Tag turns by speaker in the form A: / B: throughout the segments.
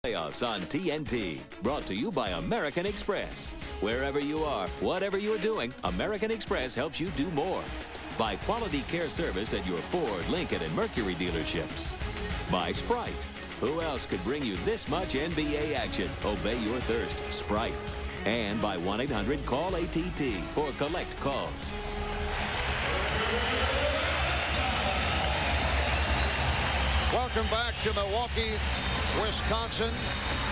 A: Playoffs on TNT. Brought to you by American Express. Wherever you are, whatever you're doing, American Express helps you do more. By quality care service at your Ford, Lincoln, and Mercury dealerships. By Sprite. Who else could bring you this much NBA action? Obey your thirst. Sprite. And by 1-800-CALL-ATT for collect calls.
B: Welcome back to Milwaukee, Wisconsin.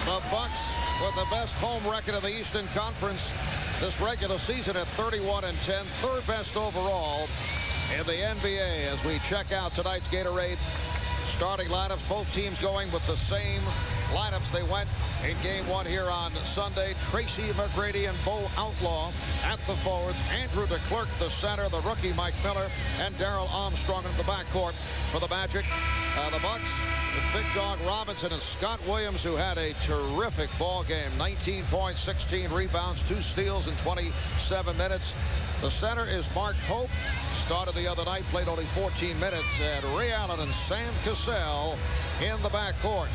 B: The Bucks with the best home record of the Eastern Conference this regular season at 31-10, third best overall in the NBA. As we check out tonight's Gatorade starting lineups, both teams going with the same lineups they went in game one here on Sunday. Tracy McGrady and Bo Outlaw at the forwards. Andrew DeClercq, the center. The rookie Mike Miller and Darrell Armstrong in the backcourt for the Magic. The Bucks with Big Dog Robinson and Scott Williams, who had a terrific ball game. 19 points, 16 rebounds, 2 steals in 27 minutes. The center is Mark Pope. Started the other night, played only 14 minutes. And Ray Allen and Sam Cassell in the backcourt.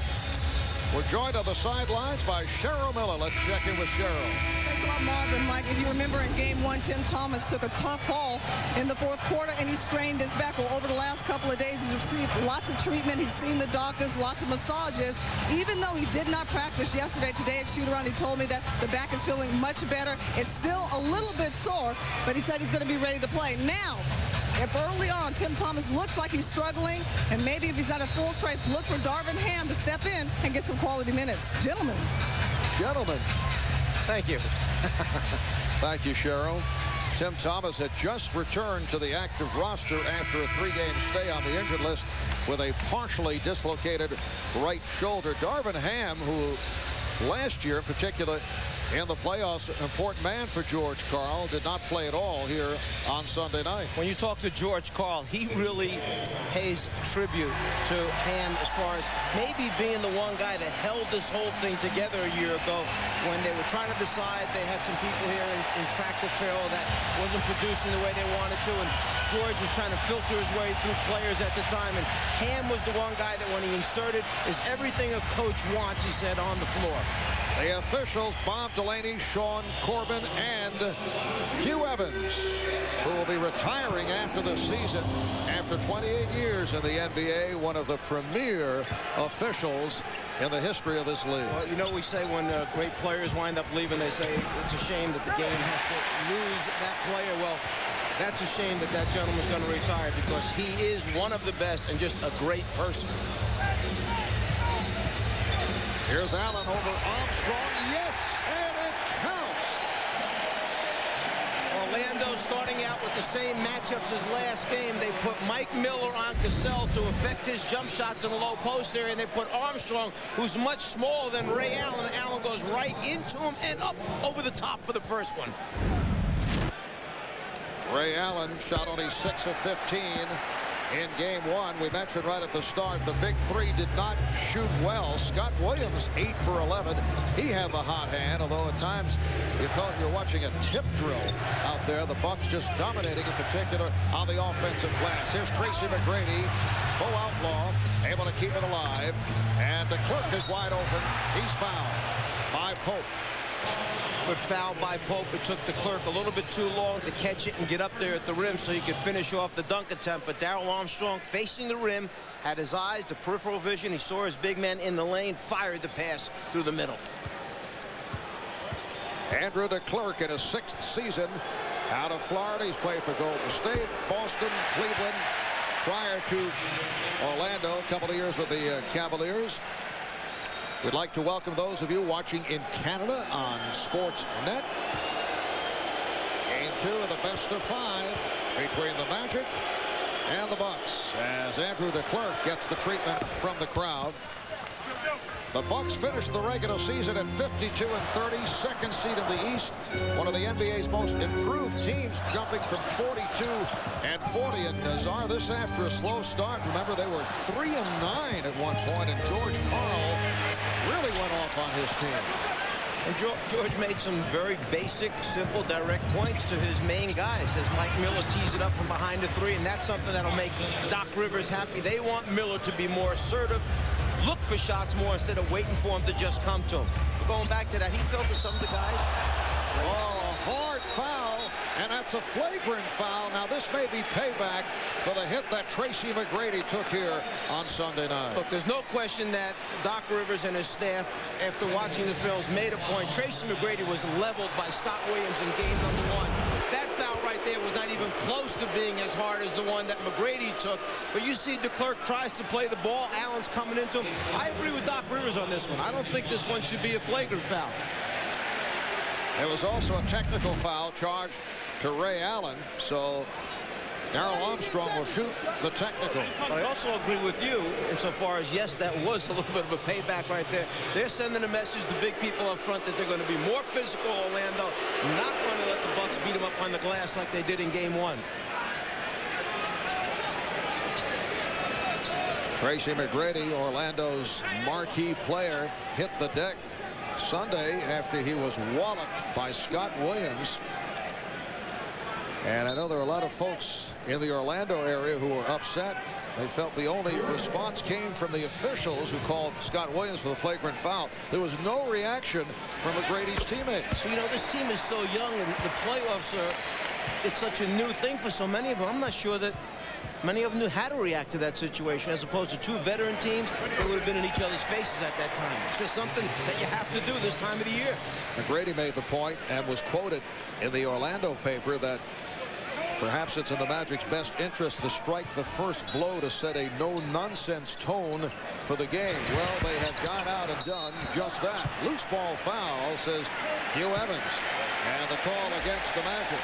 B: We're joined on the sidelines by Cheryl Miller. Let's check in with Cheryl.
C: Thanks a lot, Marvin. Mike, if you remember in game one, Tim Thomas took a tough fall in the fourth quarter, and he strained his back. Well, over the last couple of days, he's received lots of treatment. He's seen the doctors, lots of massages. Even though he did not practice yesterday, today at shoot-around, he told me that the back is feeling much better. It's still a little bit sore, but he said he's going to be ready to play. Now, if early on Tim Thomas looks like he's struggling, and maybe if he's not at full strength, look for Darvin Ham to step in and get some quality minutes. Gentlemen.
B: Thank you. Thank you, Cheryl. Tim Thomas had just returned to the active roster after a 3-game stay on the injured list with a partially dislocated right shoulder. Darvin Ham, who last year in particular in the playoffs, an important man for George Karl, did not play at all here on Sunday night.
D: When you talk to George Karl, he really pays tribute to Ham as far as maybe being the one guy that held this whole thing together a year ago when they were trying to decide. They had some people here in tractor trailer that wasn't producing the way they wanted to, and George was trying to filter his way through players at the time, and Ham was the one guy that when he inserted is everything a coach wants, he said, on the floor.
B: The officials, Bob Delaney, Sean Corbin, and Hugh Evans, who will be retiring after the season after 28 years in the NBA, one of the premier officials in the history of this league.
D: Well, you know, we say when great players wind up leaving, they say it's a shame that the game has to lose that player. Well, that's a shame that that gentleman's going to retire, because he is one of the best and just a great person.
B: Here's Allen over Armstrong. Yes, and it counts.
D: Orlando starting out with the same matchups as last game. They put Mike Miller on Cassell to affect his jump shots in the low post area, and they put Armstrong, who's much smaller than Ray Allen. Allen goes right into him and up over the top for the first one.
B: Ray Allen shot only 6 of 15 in game one. We mentioned right at the start, the big three did not shoot well. Scott Williams, 8 for 11. He had the hot hand, although at times you felt you're watching a tip drill out there. The Bucks just dominating, in particular on the offensive glass. Here's Tracy McGrady. Bo Outlaw able to keep it alive, and DeClercq is wide open. He's fouled by Pope.
D: But fouled by Pope. It took DeClercq a little bit too long to catch it and get up there at the rim so he could finish off the dunk attempt. But Darrell Armstrong, facing the rim, had his eyes, the peripheral vision. He saw his big man in the lane, fired the pass through the middle.
B: Andrew DeClercq in his 6th season out of Florida. He's played for Golden State, Boston, Cleveland, prior to Orlando, a couple of years with the Cavaliers. We'd like to welcome those of you watching in Canada on Sportsnet. Game 2 of the best of 5 between the Magic and the Bucks, as Andrew DeClercq gets the treatment from the crowd. The Bucks finished the regular season at 52-30, second seed in the East. One of the NBA's most improved teams, jumping from 42-40. And Nazar, this after a slow start. Remember, they were 3-9 at one point, and George Karl really went off on his team.
D: And George made some very basic, simple, direct points to his main guys as Mike Miller tees it up from behind the three, and that's something that'll make Doc Rivers happy. They want Miller to be more assertive, look for shots more instead of waiting for them to just come to him. But going back to that, he felt that some of the guys.
B: Oh, a hard foul, and that's a flagrant foul. Now, this may be payback for the hit that Tracy McGrady took here on Sunday night.
D: Look, there's no question that Doc Rivers and his staff, after watching the films, made a point. Tracy McGrady was leveled by Scott Williams in game number 1. That foul right there was not even close to being as hard as the one that McGrady took. But you see DeClercq tries to play the ball. Allen's coming into him. I agree with Doc Rivers on this one. I don't think this one should be a flagrant foul.
B: There was also a technical foul charged to Ray Allen, so Darrell Armstrong will shoot the technical.
D: But I also agree with you insofar as, yes, that was a little bit of a payback right there. They're sending a message to big people up front that they're going to be more physical, Orlando, not going to let the Bucks beat them up on the glass like they did in game 1.
B: Tracy McGrady, Orlando's marquee player, hit the deck Sunday after he was walloped by Scott Williams. And I know there are a lot of folks in the Orlando area who were upset. They felt the only response came from the officials who called Scott Williams for the flagrant foul. There was no reaction from McGrady's teammates.
D: You know, this team is so young, and the playoffs are, it's such a new thing for so many of them. I'm not sure that many of them knew how to react to that situation, as opposed to 2 veteran teams. They would have been in each other's faces at that time. It's just something that you have to do this time of the year.
B: McGrady made the point and was quoted in the Orlando paper that perhaps it's in the Magic's best interest to strike the first blow to set a no-nonsense tone for the game. Well, they have gone out and done just that. Loose ball foul, says Hugh Evans. And the call against the Magic.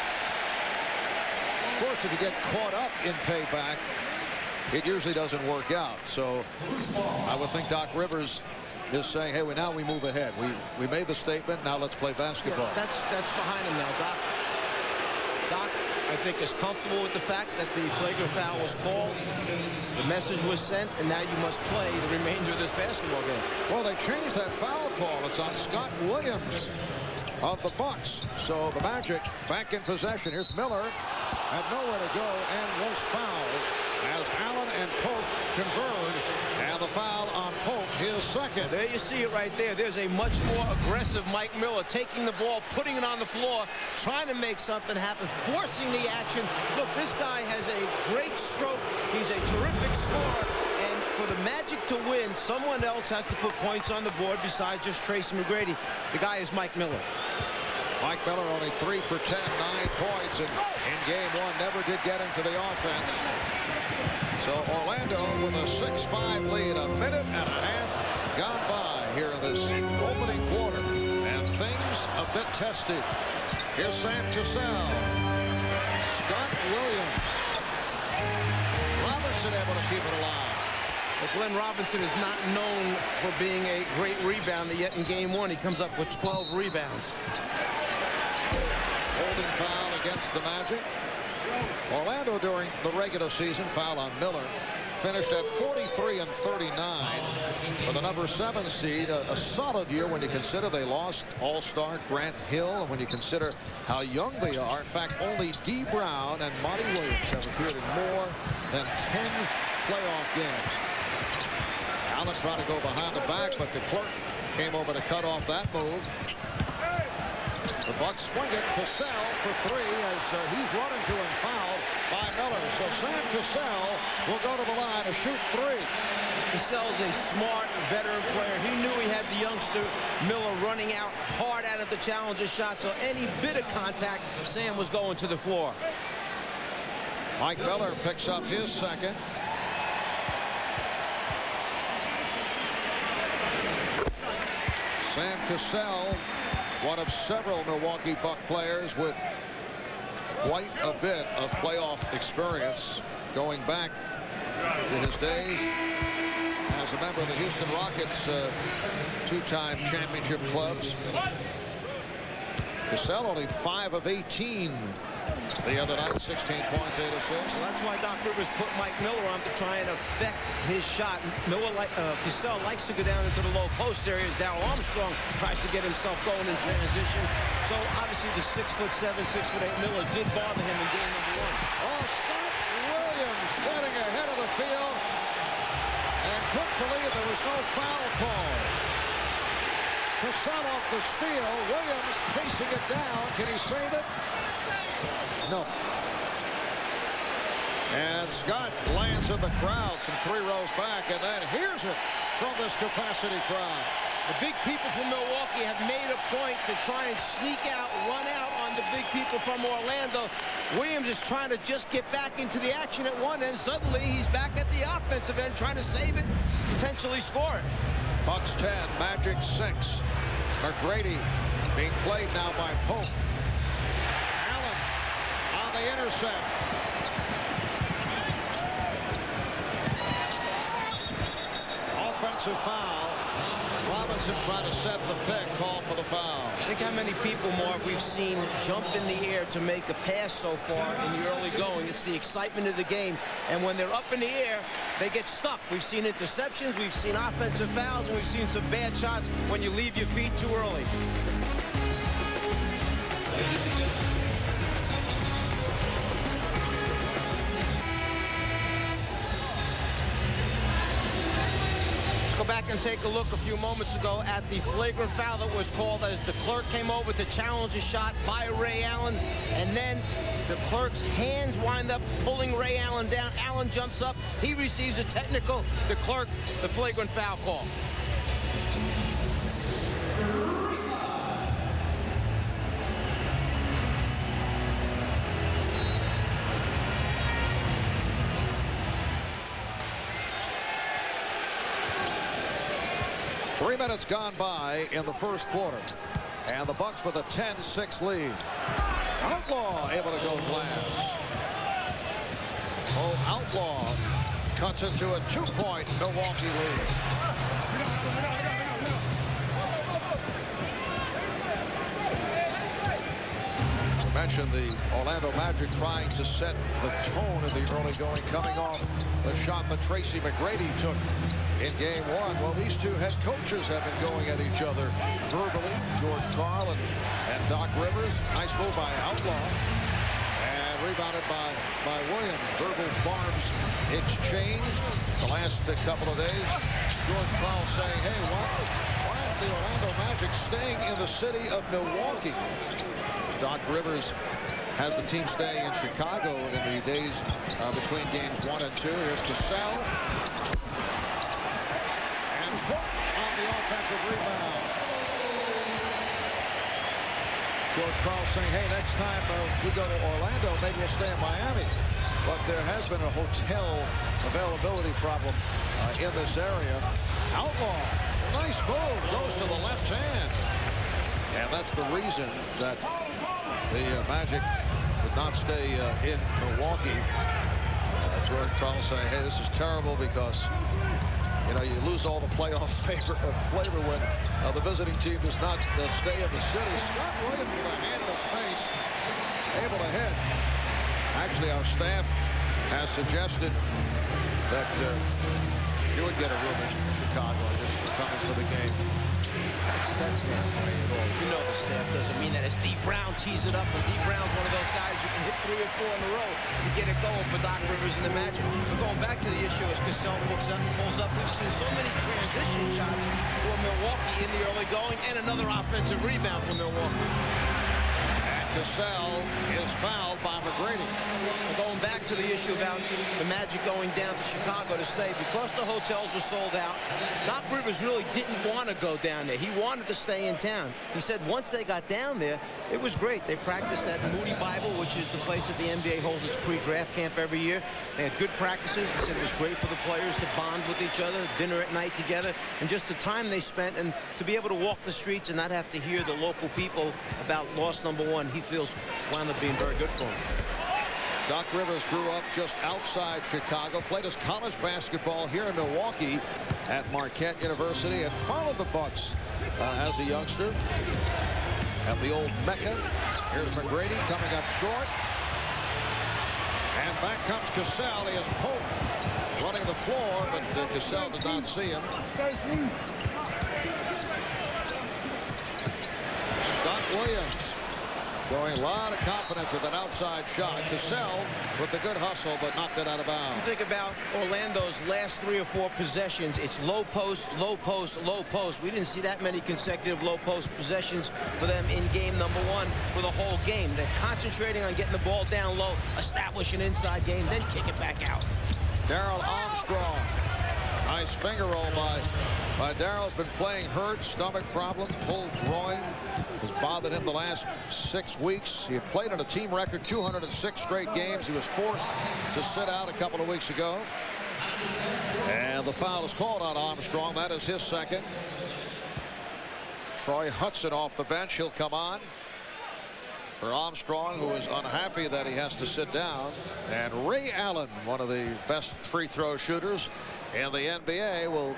B: Of course, if you get caught up in payback, it usually doesn't work out. So I would think Doc Rivers is saying, hey, now we move ahead. We made the statement. Now let's play basketball.
D: Yeah, that's behind him now. Doc, I think, is comfortable with the fact that the flagrant foul was called. The message was sent, and now you must play the remainder of this basketball game.
B: Well, they changed that foul call. It's on Scott Williams of the Bucks. So the Magic back in possession. Here's Miller. Had nowhere to go and was fouled as Allen and Polk converged, and the foul on Polk, his second.
D: There you see it right there. There's a much more aggressive Mike Miller taking the ball, putting it on the floor, trying to make something happen, forcing the action. Look, this guy has a great stroke. He's a terrific scorer. And for the Magic to win, someone else has to put points on the board besides just Tracy McGrady. The guy is Mike Miller.
B: Mike Miller only 3 for 10, 9 points, and in game 1 never did get into the offense. So Orlando with a 6-5 lead, a minute and a half gone by here in this opening quarter, and things a bit testy. Here's Sam Cassell, Scott Williams, Robinson able to keep it alive.
D: But Glenn Robinson is not known for being a great rebounder, yet in game 1 he comes up with 12 rebounds.
B: Holding foul against the Magic. Orlando during the regular season, foul on Miller, finished at 43 and 39 for the number 7 seed. A solid year when you consider they lost All-Star Grant Hill, and when you consider how young they are. In fact, only D. Brown and Monty Williams have appeared in more than 10 playoff games. Allen trying to go behind the back, but DeClercq came over to cut off that move. The Bucks swing it. Cassell for 3 as he's running to and fouled by Miller. So Sam Cassell will go to the line to shoot 3.
D: Cassell's a smart veteran player. He knew he had the youngster Miller running out hard out of the challenger shot. So any bit of contact, Sam was going to the floor.
B: Mike Miller picks up his second. Sam Cassell, one of several Milwaukee Buck players with quite a bit of playoff experience going back to his days as a member of the Houston Rockets, 2-time championship clubs. Cassell only 5 of 18 the other night, 16 points, 8 assists.
D: Well, that's why Doc Rivers put Mike Miller on to try and affect his shot. Cassell likes to go down into the low post areas. Darrell Armstrong tries to get himself going in transition. So obviously the 6'7", 6'8" Miller did bother him in game number 1.
B: Oh, Scott Williams getting ahead of the field. And couldn't believe there was no foul call. Cassell off the steal. Williams chasing it down. Can he save it? No. And Scott lands in the crowd some 3 rows back, and then hears it from this capacity crowd.
D: The big people from Milwaukee have made a point to try and sneak out, run out on the big people from Orlando. Williams is trying to just get back into the action at one end. Suddenly, he's back at the offensive end trying to save it, potentially score it.
B: Bucks 10, Magic 6. McGrady being played now by Pope. Allen on the intercept. Offensive foul. Robinson trying to set the pick, call for the foul.
D: Think how many people, Mark, we've seen jump in the air to make a pass so far in the early going. It's the excitement of the game. And when they're up in the air, they get stuck. We've seen interceptions, we've seen offensive fouls, and we've seen some bad shots when you leave your feet too early. Go back and take a look a few moments ago at the flagrant foul that was called as the clerk came over to challenge a shot by Ray Allen, and then the clerk's hands wind up pulling Ray Allen down. Allen jumps up, he receives a technical, the clerk, the flagrant foul call.
B: 3 minutes gone by in the first quarter. And the Bucks with a 10-6 lead. Outlaw able to go glass. Oh, Outlaw cuts into a 2-point Milwaukee lead. I mentioned the Orlando Magic trying to set the tone in the early going, coming off the shot that Tracy McGrady took in game 1. Well, these two head coaches have been going at each other verbally. George Karl and Doc Rivers. Nice move by Outlaw. And rebounded by Williams. Verbal barbs exchanged the last couple of days. George Karl saying, hey, why aren't the Orlando Magic staying in the city of Milwaukee? Doc Rivers has the team staying in Chicago in the days between games 1 and 2. Here's Cassell. And Pope on the offensive rebound. George Karl saying, hey, next time we go to Orlando, maybe we'll stay in Miami. But there has been a hotel availability problem in this area. Outlaw, nice move, goes to the left hand. And that's the reason that the Magic would not stay in Milwaukee. George Karl saying, hey, this is terrible because, you know, you lose all the playoff flavor when the visiting team does not stay in the city. Scott Williams with a hand in his face, able to hit. Actually, our staff has suggested that you would get a room in Chicago just coming for the game.
D: That's not right at all. You know the staff doesn't mean that. As Dee Brown tees it up, and Dee Brown's one of those guys who can hit 3 or 4 in a row to get it going for Doc Rivers and the Magic. But going back to the issue as Cassell pulls up, we've seen so many transition shots for Milwaukee in the early going, and another offensive rebound for Milwaukee.
B: Cassell is fouled by McGrady.
D: Going back to the issue about the Magic going down to Chicago to stay, because the hotels were sold out, Doc Rivers really didn't want to go down there. He wanted to stay in town. He said once they got down there, it was great. They practiced at Moody Bible, which is the place that the NBA holds its pre-draft camp every year. They had good practices. He said it was great for the players to bond with each other, dinner at night together, and just the time they spent, and to be able to walk the streets and not have to hear the local people about loss number 1. He feels wound up being very good for him.
B: Doc Rivers grew up just outside Chicago, played his college basketball here in Milwaukee at Marquette University, and followed the Bucks as a youngster at the old Mecca. Here's McGrady coming up short. And back comes Cassell. He has Pope running the floor, but Cassell did not see him. Scott Williams Showing a lot of confidence with an outside shot. Cassell with the good hustle, but knocked it out of bounds.
D: You think about Orlando's last 3 or 4 possessions. It's low post, low post, low post. We didn't see that many consecutive low post possessions for them in game number 1 for the whole game. They're concentrating on getting the ball down low, establish an inside game, then kick it back out.
B: Darrell Armstrong. Nice finger roll by Darrell's been playing hurt, stomach problem, pulled groin. Has bothered him the last 6 weeks. He had played in a team record 206 straight games. He was forced to sit out a couple of weeks ago. And the foul is called on Armstrong. That is his second. Troy Hudson off the bench. He'll come on for Armstrong, who is unhappy that he has to sit down. And Ray Allen, one of the best free throw shooters in the NBA, will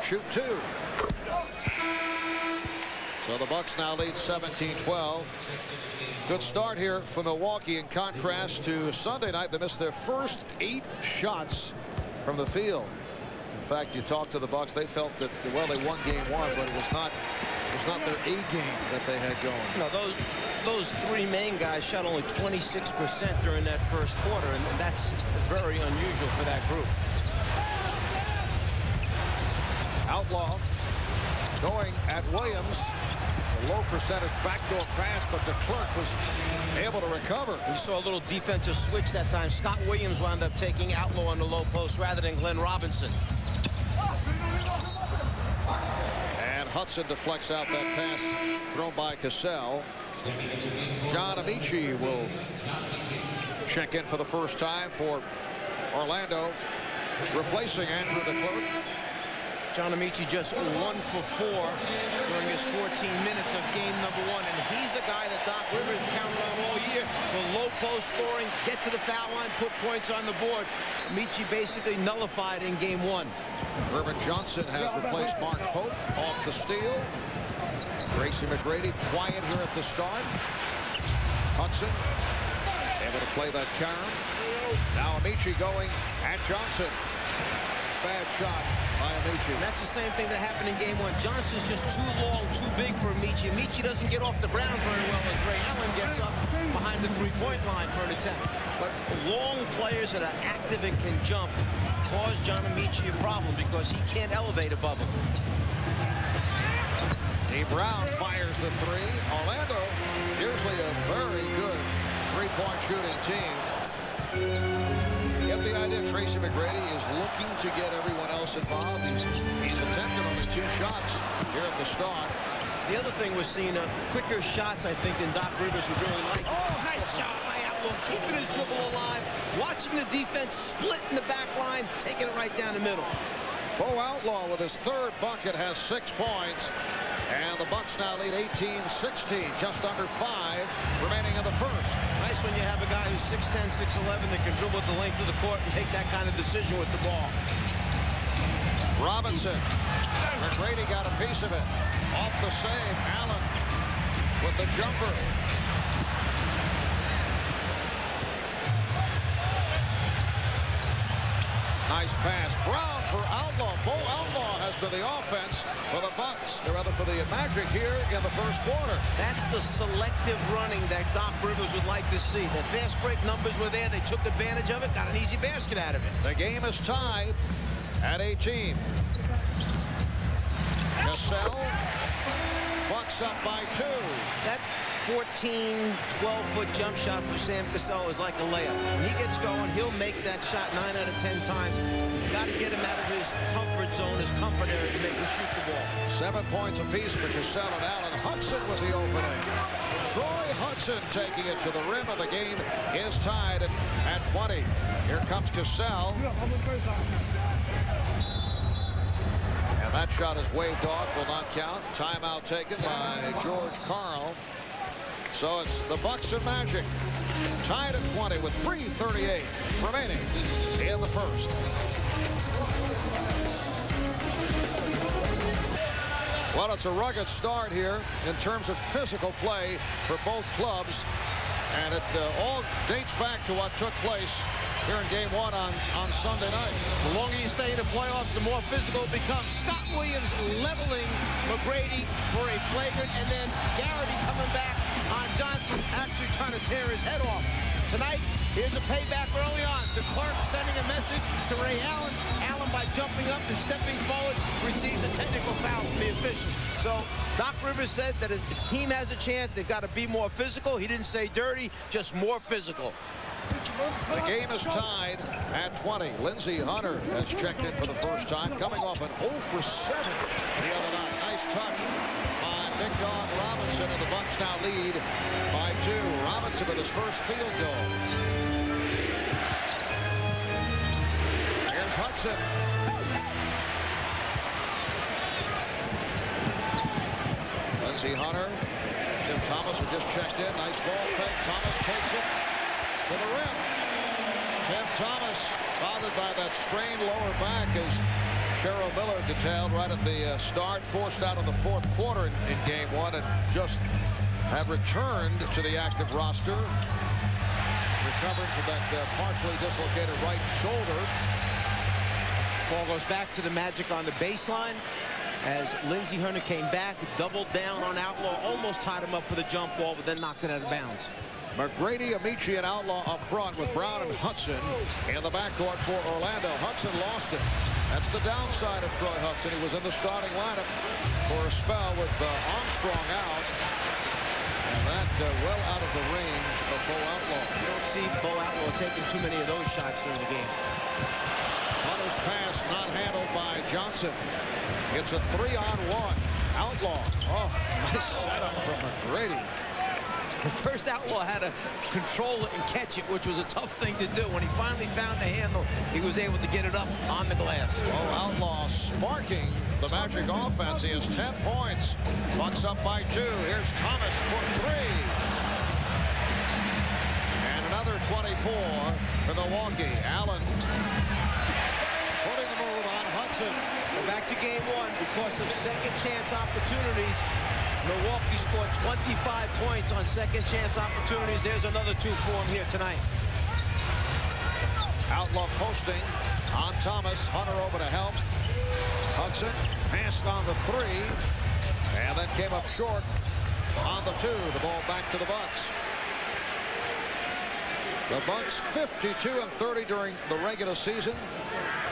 B: shoot 2. So the Bucks now lead 17-12. Good start here for Milwaukee in contrast to Sunday night. They missed their first 8 shots from the field. In fact, you talk to the Bucks, they felt that, well, they won game 1, but it was not their A game that they had going.
D: No, those 3 main guys shot only 26% during that first quarter, and that's very unusual for that group.
B: Outlaw going at Williams. A low percentage backdoor pass, but the Clerk was able to recover.
D: You saw a little defensive switch that time. Scott Williams wound up taking Outlaw on the low post rather than Glenn Robinson.
B: And Hudson deflects out that pass thrown by Cassell. John Amici will check in for the first time for Orlando, replacing Andrew DeClerc.
D: John Amici just 1 for 4 during his 14 minutes of game number 1, and he's a guy that Doc Rivers counted on all year for low post scoring, get to the foul line, put points on the board. Amici basically nullified in game 1.
B: Herman Johnson has replaced Mark Pope off the steal. Tracy McGrady quiet here at the start. Hudson able to play that carom. Now Amici going at Johnson. Bad shot by Amici.
D: And that's the same thing that happened in game 1. Johnson's just too long, too big for Amici. Amici doesn't get off the ground very well as Ray Allen gets up behind the three-point line for an attempt. But long players that are active and can jump cause John Amici a problem because he can't elevate above him.
B: Dee Brown fires the 3. Orlando, usually a very good three-point shooting team. You get the idea. Tracy McGrady is looking to get everyone else involved. He's attempted only 2 shots here at the start.
D: The other thing we're seeing quicker shots, I think, than Doc Rivers would really like. Oh, nice shot by Outlaw, keeping his dribble alive, watching the defense split in the back line, taking it right down the middle.
B: Bo Outlaw with his 3rd bucket has 6 points. And the Bucks now lead 18-16, just under 5 remaining in the first.
D: Nice when you have a guy who's 6'10", 6'11", that can dribble at the length of the court and make that kind of decision with the ball.
B: Robinson. McGrady got a piece of it. Off the save, Allen with the jumper. Nice pass. Brown for Outlaw. Bo Outlaw has been the offense for the Bucks, or rather for the Magic here in the first quarter.
D: That's the selective running that Doc Rivers would like to see. The fast break numbers were there. They took advantage of it, got an easy basket out of it.
B: The game is tied at 18. Cassell. Bucks up by 2.
D: That 14, 12-foot jump shot for Sam Cassell is like a layup. When he gets going, he'll make that shot 9 out of 10 times. You've got to get him out of his comfort zone, his comfort area, to make him shoot the ball.
B: 7 points apiece for Cassell and Allen. Hudson with the opening. Troy Hudson taking it to the rim, and the game is tied at 20. Here comes Cassell. And that shot is waved off, will not count. Timeout taken by George Karl. So it's the Bucks and Magic tied at 20 with 3:38 remaining in the first. Well, it's a rugged start here in terms of physical play for both clubs. And it all dates back to what took place here in game one on Sunday night.
D: The longer you stay in the playoffs, the more physical it becomes. Scott Williams leveling McGrady for a flagrant, and then Garrity coming back on Johnson, actually trying to tear his head off. Tonight, here's a payback early on. The clerk sending a message to Ray Allen. Allen, by jumping up and stepping forward, receives a technical foul from the officials. So Doc Rivers said that if his team has a chance, they've got to be more physical. He didn't say dirty, just more physical.
B: The game is tied at 20. Lindsey Hunter has checked in for the first time, coming off an 0 for 7 the other night. Nice touch by Big Dog Robinson, and the Bucks now lead by 2. Robinson with his first field goal. Here's Hudson. Lindsey Hunter. Tim Thomas had just checked in. Nice ball fake. Thomas takes it to the rim. Tim Thomas bothered by that strained lower back, as Cheryl Miller detailed right at the start, forced out of the fourth quarter in game one, and just had returned to the active roster, recovering from that partially dislocated right shoulder.
D: Ball goes back to the Magic on the baseline as Lindsey Hunter came back, doubled down on Outlaw, almost tied him up for the jump ball, but then knocked it out of bounds.
B: McGrady, Amici, and Outlaw up front with Brown and Hudson in the backcourt for Orlando. Hudson lost it. That's the downside of Troy Hudson. He was in the starting lineup for a spell with Armstrong out. And that well out of the range of Bo Outlaw.
D: You don't see Bo Outlaw taking too many of those shots during the game.
B: Hunter's pass not handled by Johnson. It's a 3-on-1. Outlaw. Oh, nice setup from McGrady.
D: The first Outlaw had to control it and catch it, which was a tough thing to do. When he finally found the handle, he was able to get it up on the glass.
B: Oh, Outlaw sparking the Magic offense. He has 10 points. Bucks up by 2. Here's Thomas for 3. And another 24 for Milwaukee. Allen putting the move on Hudson.
D: We're back to game one. Because of second chance opportunities, Milwaukee scored 25 points on second chance opportunities. There's another 2 for him here tonight.
B: Outlaw posting on Thomas. Hunter over to help. Hudson passed on the 3 and then came up short on the 2. The ball back to the Bucks. The Bucks 52-30 during the regular season.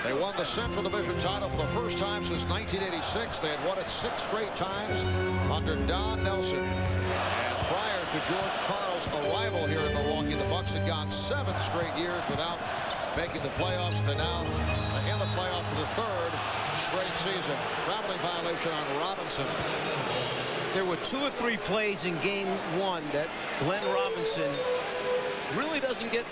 B: They won the Central Division title for the first time since 1986. They had won it 6 straight times under Don Nelson. And prior to George Karl's arrival here in Milwaukee, the Bucks had gone 7 straight years without making the playoffs. They're now in the playoffs for the 3rd straight season. Traveling violation on Robinson.
D: There were 2 or 3 plays in game one that Glenn Robinson really doesn't get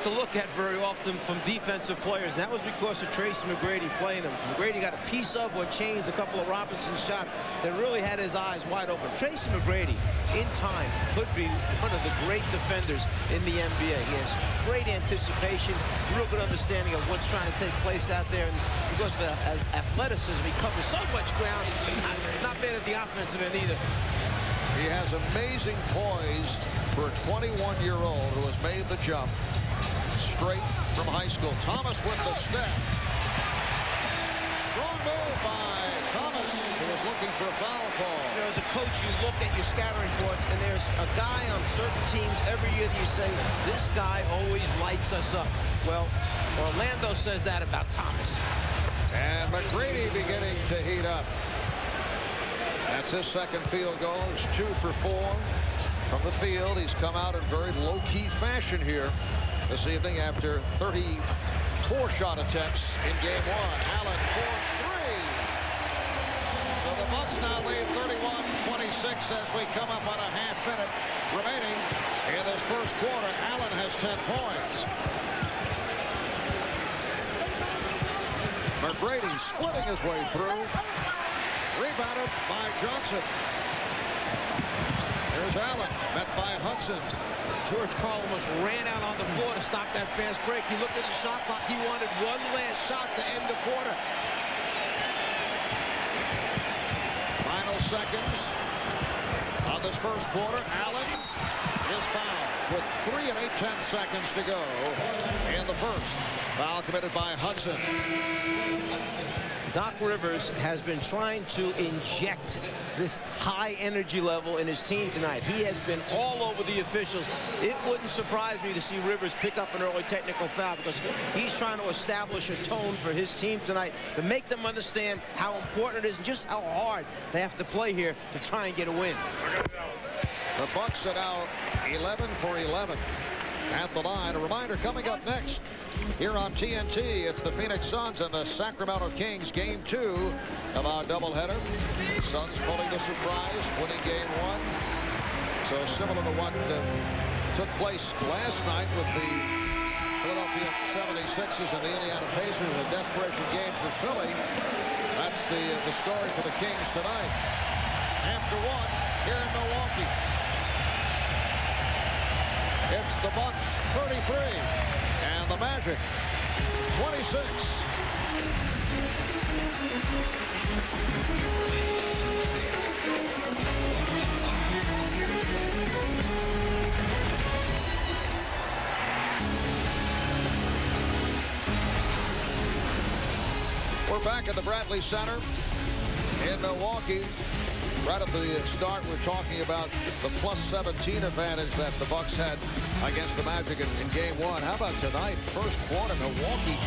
D: to look at very often from defensive players, and that was because of Tracy McGrady playing him. McGrady got a piece of what changed a couple of Robinson's shots that really had his eyes wide open. Tracy McGrady, in time, could be one of the great defenders in the NBA. He has great anticipation, real good understanding of what's trying to take place out there, and because of athleticism, he covers so much ground, but not bad at the offensive end either.
B: He has amazing poise for a 21-year-old who has made the jump straight from high school. Thomas with the step. Strong move by Thomas, who was looking for a foul call.
D: You know, as a coach, you look at your scattering reports, and there's a guy on certain teams every year that you say, this guy always lights us up. Well, Orlando says that about Thomas.
B: And McGrady beginning to heat up. That's his second field goal. It's 2 for 4 from the field. He's come out in very low-key fashion here this evening after 34 shot attempts in game one. Allen for 3. So the Bucks now lead 31-26 as we come up on a half-minute remaining in this first quarter. Allen has 10 points. McGrady splitting his way through. Rebounded by Johnson. Here's Allen, met by Hudson.
D: George Karl almost ran out on the floor to stop that fast break. He looked at the shot clock. He wanted one last shot to end the quarter.
B: Final seconds of this first quarter. Allen is fouled with 3 8/10 seconds to go in the first. Foul committed by Hudson.
D: Doc Rivers has been trying to inject this high energy level in his team tonight. He has been all over the officials. It wouldn't surprise me to see Rivers pick up an early technical foul because he's trying to establish a tone for his team tonight to make them understand how important it is and just how hard they have to play here to try and get a win.
B: The Bucks are now 11 for 11 at the line. A reminder coming up next here on TNT. It's the Phoenix Suns and the Sacramento Kings, game 2 of our doubleheader. Suns pulling the surprise, winning game 1. So similar to what took place last night with the Philadelphia 76ers and the Indiana Pacers, a desperation game for Philly. That's the story for the Kings tonight. After 1 here in Milwaukee. It's the Bucks 33 and the Magic 26. We're back at the Bradley Center in Milwaukee. Right at the start, we're talking about the +17 advantage that the Bucks had against the Magic in game 1. How about tonight? First quarter, Milwaukee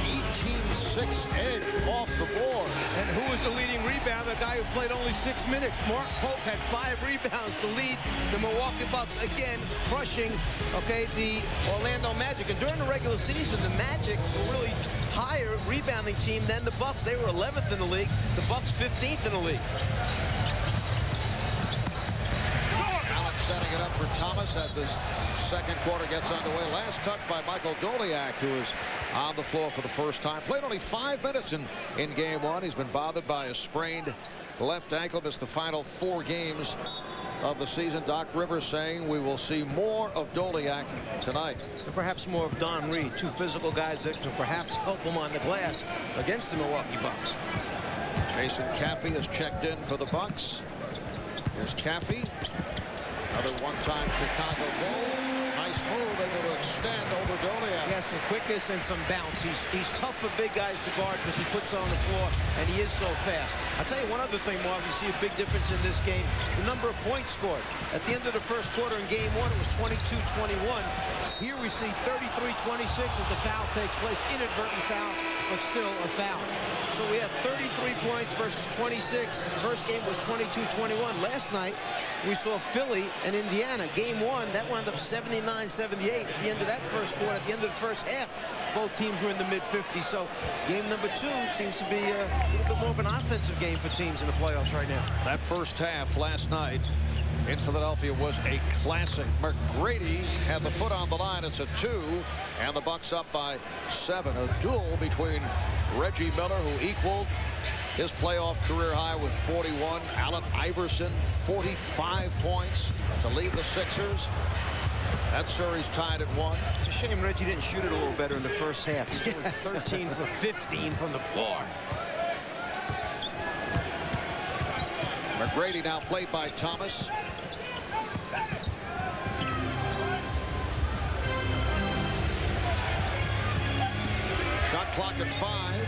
B: 18-6 edge off the board.
D: And who was the leading rebounder? The guy who played only 6 minutes. Mark Pope had 5 rebounds to lead the Milwaukee Bucks, again crushing, the Orlando Magic. And during the regular season, the Magic were really higher rebounding team than the Bucks. They were 11th in the league. The Bucks 15th in the league.
B: Setting it up for Thomas as this second quarter gets underway. Last touch by Michael Doliak, who is on the floor for the first time. Played only 5 minutes in game 1. He's been bothered by a sprained left ankle. Missed the final 4 games of the season. Doc Rivers saying we will see more of Doliak tonight.
D: And perhaps more of Don Reed. 2 physical guys that can perhaps help him on the glass against the Milwaukee Bucks.
B: Jason Caffey has checked in for the Bucks. Here's Caffey. Another one-time Chicago goal. Nice move, able to extend over Doliak.
D: He has some quickness and some bounce. He's tough for big guys to guard because he puts it on the floor, and he is so fast. I'll tell you one other thing, Marv. You see a big difference in this game. The number of points scored. At the end of the first quarter in game 1, it was 22-21. Here we see 33-26 as the foul takes place. Inadvertent foul, but still a foul. So we have 33 points versus 26. First game was 22-21. Last night, we saw Philly and Indiana. Game 1, that wound up 79-78 at the end of that first quarter. At the end of the first half, both teams were in the mid-50s. So game number 2 seems to be a little bit more of an offensive game for teams in the playoffs right now.
B: That first half last night in Philadelphia was a classic. McGrady had the foot on the line. It's a 2, and the Bucks up by 7. A duel between Reggie Miller, who equaled his playoff career high with 41. Allen Iverson, 45 points to lead the Sixers. That series tied at 1.
D: It's a shame Reggie didn't shoot it a little better in the first half. He's 13 for 15 from the floor.
B: McGrady now played by Thomas. Shot clock at 5.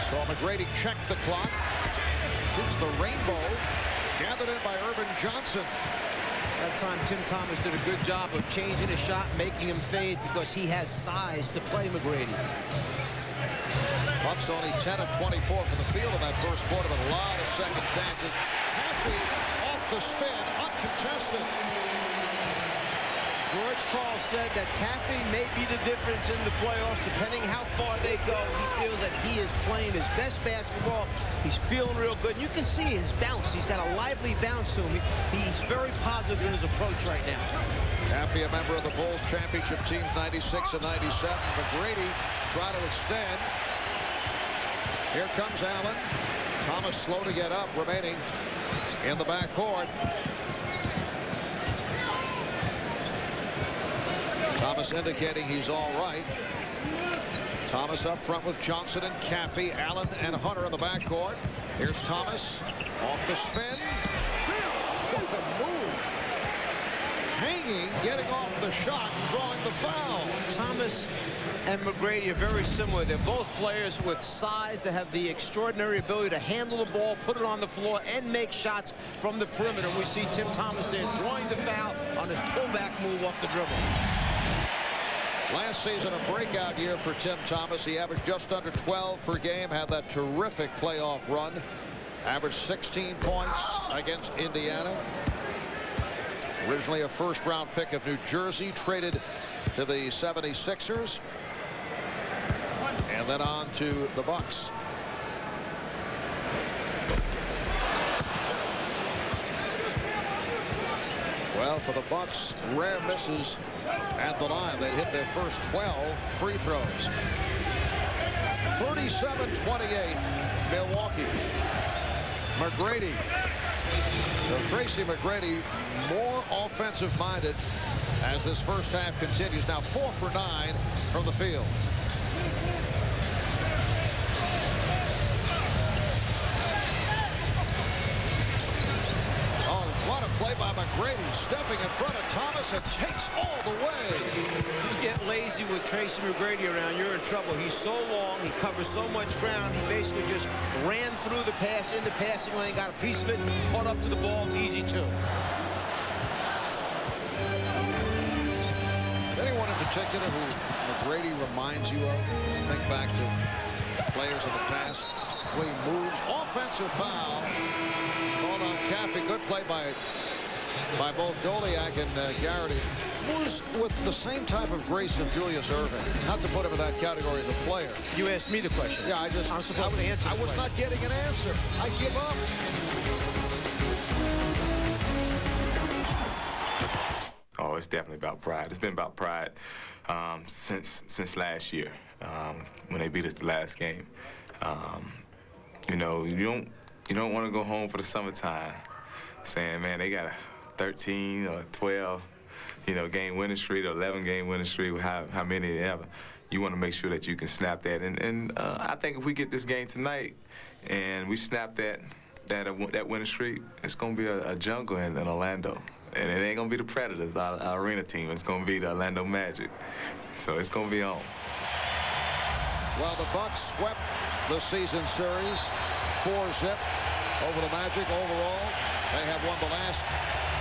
B: So McGrady checked the clock. Shoots the rainbow. Gathered in by Irvin Johnson.
D: That time, Tim Thomas did a good job of changing his shot, making him fade because he has size to play McGrady.
B: Bucks only 10 of 24 from the field in that first quarter, but a lot of second chances. Happy off the spin, uncontested.
D: George Karl said that Caffey may be the difference in the playoffs. Depending how far they go, he feels that he is playing his best basketball. He's feeling real good. And you can see his bounce. He's got a lively bounce to him. He's very positive in his approach right now.
B: Caffey, a member of the Bulls championship teams 96 and 97. McGrady trying to extend. Here comes Allen. Thomas slow to get up, remaining in the backcourt. Thomas indicating he's all right. Thomas up front with Johnson and Caffey, Allen and Hunter in the backcourt. Here's Thomas off the spin. What a move. Hanging swinging, getting off the shot, and drawing the foul.
D: Thomas and McGrady are very similar. They're both players with size that have the extraordinary ability to handle the ball, put it on the floor, and make shots from the perimeter. We see Tim Thomas there drawing the foul on his pullback move off the dribble.
B: Last season, a breakout year for Tim Thomas. He averaged just under 12 per game, had that terrific playoff run. Averaged 16 points against Indiana. Originally a first-round pick of New Jersey, traded to the 76ers. And then on to the Bucks. Well, for the Bucks, rare misses at the line. They hit their first 12 free throws. 37-28, Milwaukee. McGrady. So Tracy McGrady, more offensive-minded as this first half continues. Now 4 for 9 from the field. Oh, what a play by McGrady, stepping in front of Thomas and takes all the way.
D: You get lazy with Tracy McGrady around, you're in trouble. He's so long, he covers so much ground, he basically just ran through the pass in the passing lane, got a piece of it, caught up to the ball, easy too.
B: Anyone in particular who McGrady reminds you of? Think back to players in the past. He moves, offensive foul. Called on Caffey. Good play by both Goliak and Garrity. Moves with the same type of grace of Julius Erving. Not to put him in that category as a player.
D: You asked me the question.
B: Yeah, I'm supposed to answer. I was not getting an answer. I give up.
E: Oh, it's definitely about pride. It's been about pride since last year when they beat us the last game. You know, you don't want to go home for the summertime saying, man, they got a 13 or 12, game winning streak or 11 game winning streak, how many they ever. You want to make sure that you can snap that. And I think if we get this game tonight and we snap that winning streak, it's going to be a jungle in Orlando. And it ain't going to be the Predators, our arena team. It's going to be the Orlando Magic. So it's going to be on.
B: Well, the Bucks swept the season series 4-0 over the Magic overall. They have won the last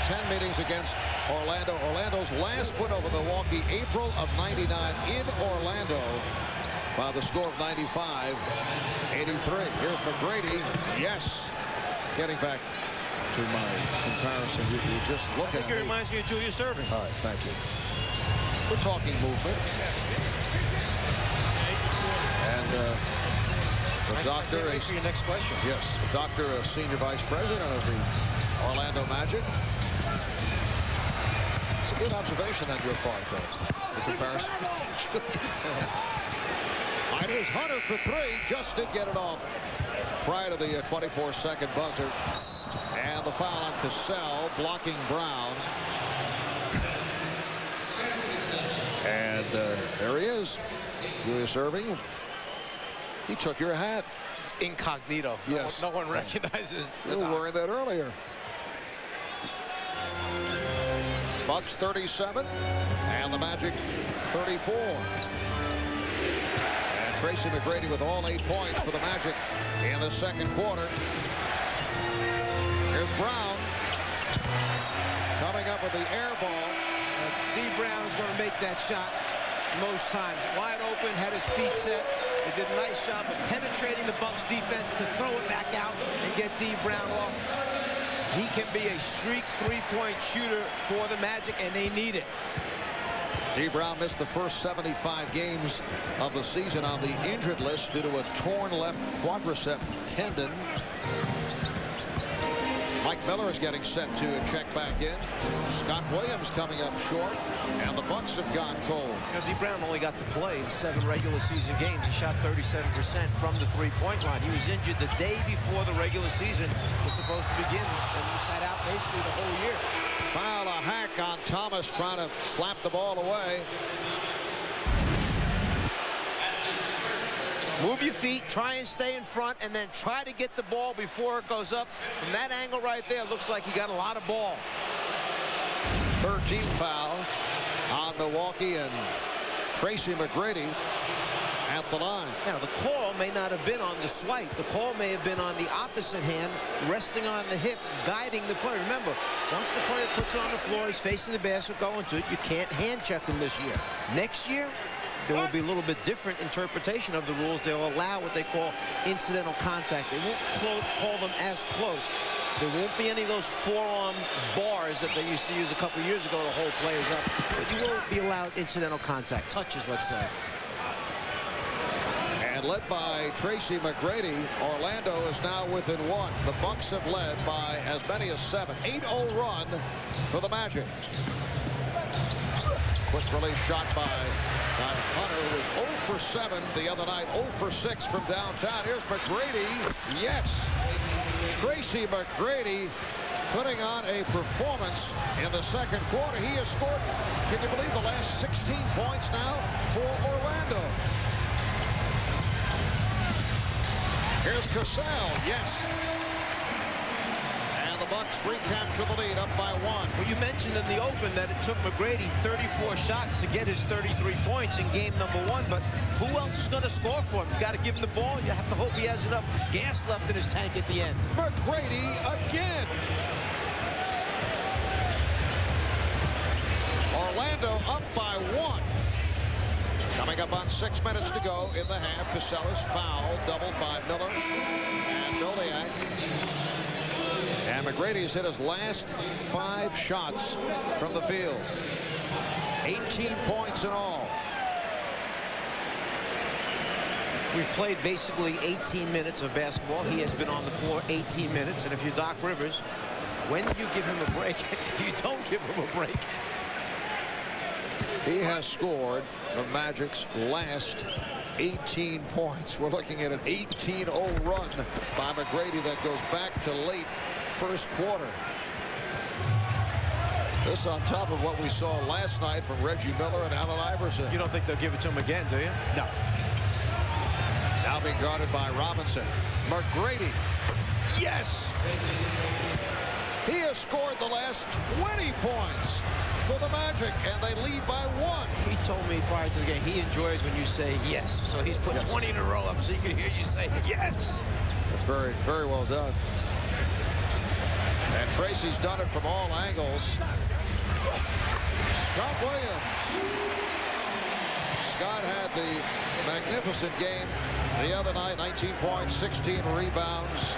B: 10 meetings against Orlando. Orlando's last win over Milwaukee, April of '99 in Orlando by the score of 95-83. Here's McGrady. Yes. Getting back to my comparison, you just look at it.
D: It reminds me of Julius Erving.
B: All right, thank you. We're talking movement. And the doctor
D: is for your next question.
B: Yes, the doctor, a senior vice president of the Orlando Magic. It's a good observation on your part, though. The comparison. It is Hunter for 3. Just did get it off prior to the 24-second buzzer. And the foul on Cassell, blocking Brown. And there he is, Julius Erving. He took your hat.
D: It's incognito.
B: Yes.
D: No one recognizes.
B: You were wearing that earlier. Bucks 37 and the Magic 34. And Tracy McGrady with all 8 points for the Magic in the second quarter. Here's Brown coming up with the air ball.
D: D. Brown is going to make that shot most times. Wide open, had his feet set. They did a nice job of penetrating the Bucks defense to throw it back out and get D. Brown off. He can be a streak three-point shooter for the Magic, and they need it.
B: D. Brown missed the first 75 games of the season on the injured list due to a torn left quadricep tendon. Mike Miller is getting set to check back in. Scott Williams coming up short, and the Bucks have gone cold.
D: D. Brown only got to play in 7 regular season games. He shot 37% from the three-point line. He was injured the day before the regular season was supposed to begin, and he sat out basically the whole year.
B: Foul, a hack on Thomas, trying to slap the ball away.
D: Move your feet, try and stay in front, and then try to get the ball before it goes up. From that angle right there, looks like he got a lot of ball.
B: 13th foul on Milwaukee, and Tracy McGrady at the line.
D: Now, the call may not have been on the swipe. The call may have been on the opposite hand, resting on the hip, guiding the player. Remember, once the player puts it on the floor, he's facing the basket, going to it, you can't hand check him this year. Next year, there will be a little bit different interpretation of the rules. They'll allow what they call incidental contact. They won't call them as close. There won't be any of those forearm bars that they used to use a couple years ago to hold players up. But you won't be allowed incidental contact, touches, let's say.
B: And led by Tracy McGrady, Orlando is now within 1. The Bucks have led by as many as 7. 8-0 run for the Magic. Quick release shot by Hunter, who was 0 for 7 the other night, 0 for 6 from downtown. Here's McGrady. Yes. Tracy McGrady putting on a performance in the second quarter. He has scored, can you believe, the last 16 points now for Orlando. Here's Cassell. Yes. And the Bucks recapture the lead, up by 1.
D: Well, you mentioned in the open that it took McGrady 34 shots to get his 33 points in game number 1, but who else is going to score for him? You got to give him the ball. You have to hope he has enough gas left in his tank at the end.
B: McGrady again. Orlando up by 1. Coming up on 6 minutes to go in the half. Cassell is fouled, doubled by Miller and Milliak. And McGrady has hit his last 5 shots from the field. 18 points in all.
D: We've played basically 18 minutes of basketball. He has been on the floor 18 minutes. And if you're Doc Rivers, when you give him a break, you don't give him a break.
B: He has scored the Magic's last 18 points. We're looking at an 18-0 run by McGrady that goes back to late first quarter. This on top of what we saw last night from Reggie Miller and Allen Iverson.
D: You don't think they'll give it to him again, do you?
B: No. Now being guarded by Robinson. McGrady. Yes! He has scored the last 20 points for the Magic, and they lead by 1.
D: He told me prior to the game he enjoys when you say yes. So he's put 20 in a row up so you can hear you say yes.
B: That's very, very well done. And Tracy's done it from all angles. Scott Williams. Scott had the magnificent game the other night. 19 points, 16 rebounds.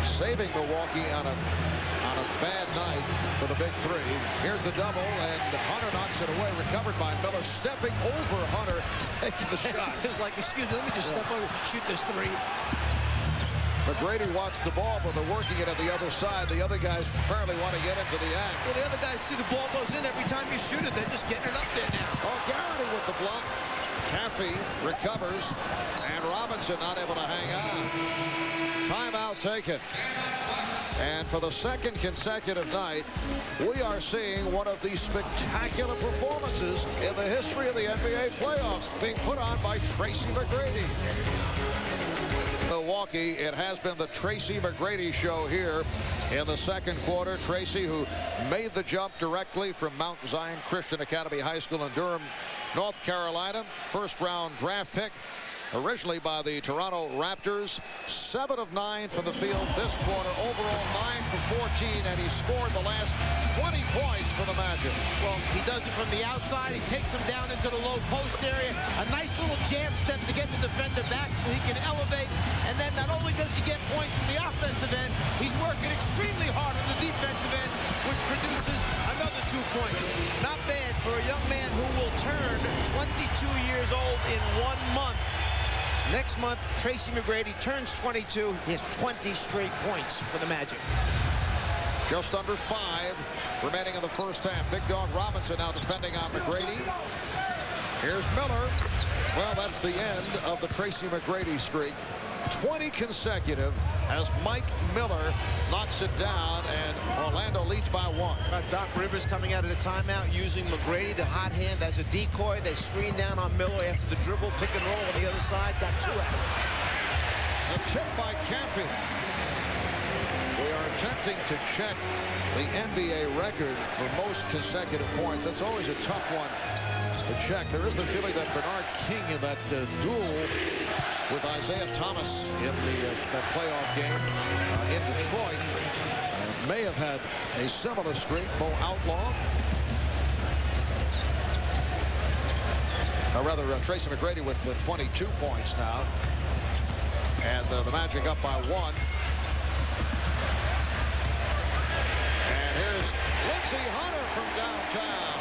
B: Saving Milwaukee on a bad night for the big 3. Here's the double, and Hunter knocks it away. Recovered by Miller, stepping over Hunter to take the shot.
D: It was like, excuse me, let me just step over, shoot this 3.
B: McGrady wants the ball, but they're working it at the other side. The other guys apparently want to get into the act.
D: Well, the other guys see the ball goes in every time you shoot it. They're just getting it up there now.
B: Oh, Garrity with the block. Caffey recovers, and Robinson not able to hang on. Timeout taken. And for the second consecutive night, we are seeing one of the spectacular performances in the history of the NBA playoffs being put on by Tracy McGrady. Milwaukee, it has been the Tracy McGrady show here in the second quarter. Tracy, who made the jump directly from Mount Zion Christian Academy High School in Durham, North Carolina, first-round draft pick. Originally by the Toronto Raptors. 7 of 9 from the field this quarter. Overall 9 for 14, and he scored the last 20 points for the Magic.
D: Well, he does it from the outside. He takes him down into the low post area. A nice little jab step to get the defender back so he can elevate. And then not only does he get points from the offensive end, he's working extremely hard on the defensive end, which produces another 2 points. Not bad for a young man who will turn 22 years old in 1 month. Next month, Tracy McGrady turns 22. He has 20 straight points for the Magic.
B: Just under 5 remaining in the first half. Big Dog Robinson now defending on McGrady. Here's Miller. Well, that's the end of the Tracy McGrady streak. 20 consecutive as Mike Miller knocks it down, and Orlando leads by 1.
D: Doc Rivers coming out of the timeout using McGrady, the hot hand, as a decoy. They screen down on Miller after the dribble, pick and roll on the other side. Got 2 out of it.
B: A tip by Caffey. We are attempting to check the NBA record for most consecutive points. That's always a tough one to check. There is the feeling that Bernard King in that duel with Isaiah Thomas in that playoff game in Detroit may have had a similar streak. Mo Outlaw, or rather Tracy McGrady with 22 points now, and the Magic up by 1. And here's Lindsey Hunter from downtown.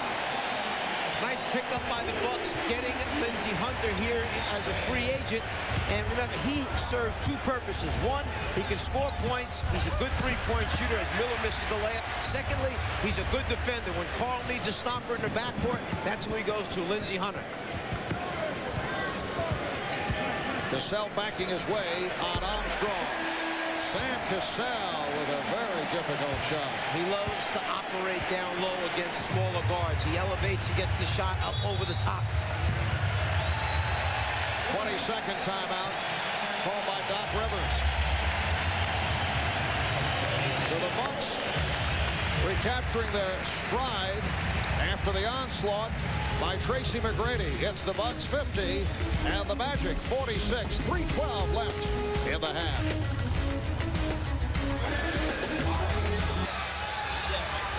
D: Nice pickup by the Bucks, getting Lindsey Hunter here as a free agent. And remember, he serves two purposes. One, he can score points. He's a good three-point shooter as Miller misses the layup. Secondly, he's a good defender. When Carl needs a stopper in the backcourt, that's who he goes to, Lindsey Hunter.
B: Cassell backing his way on Armstrong. Sam Cassell with a very difficult shot.
D: He loves to operate down low against smaller guards. He elevates, he gets the shot up over the top.
B: 22nd timeout called by Doc Rivers. So the Bucks recapturing their stride after the onslaught by Tracy McGrady. It's the Bucks 50 and the Magic 46. 3:12 left in the half.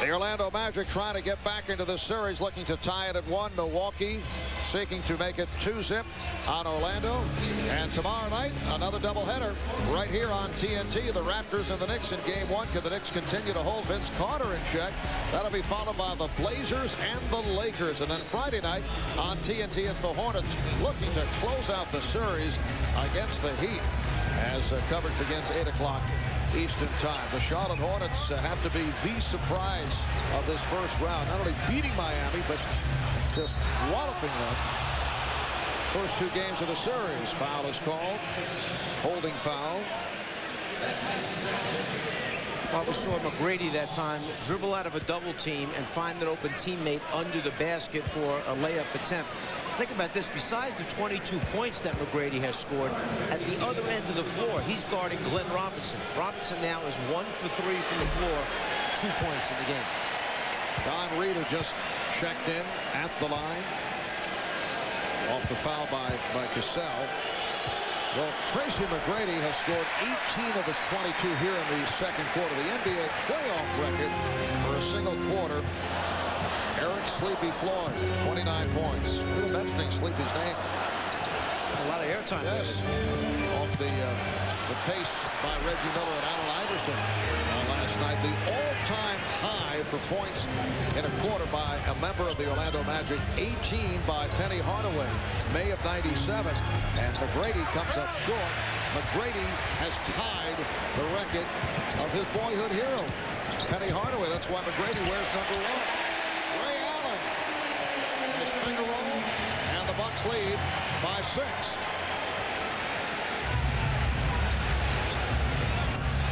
B: The Orlando Magic trying to get back into this series, looking to tie it at 1. Milwaukee seeking to make it 2-zip on Orlando. And tomorrow night, another doubleheader right here on TNT. The Raptors and the Knicks in Game 1. Can the Knicks continue to hold Vince Carter in check? That'll be followed by the Blazers and the Lakers. And then Friday night on TNT, it's the Hornets looking to close out the series against the Heat as coverage begins 8 o'clock Eastern time. The Charlotte Hornets have to be the surprise of this first round. Not only beating Miami, but just walloping them. First 2 games of the series. Foul is called. Holding foul.
D: Well, we saw McGrady that time dribble out of a double team and find an open teammate under the basket for a layup attempt. Think about this. Besides the 22 points that McGrady has scored, at the other end of the floor, he's guarding Glenn Robinson. Robinson now is 1 for 3 from the floor, 2 points in the game.
B: Don Reed just checked in at the line. Off the foul by Cassell. Well, Tracy McGrady has scored 18 of his 22 here in the second quarter. The NBA playoff record for a single quarter. Eric Sleepy Floyd, 29 points. We were mentioning Sleepy's name.
D: A lot of airtime.
B: Yes. Off the pace by Reggie Miller and Allen Iverson last night. The all-time high for points in a quarter by a member of the Orlando Magic. 18 by Penny Hardaway, May of '97. And McGrady comes up short. McGrady has tied the record of his boyhood hero, Penny Hardaway. That's why McGrady wears number 1. Ray Allen, his finger roll, and the Bucks lead by 6.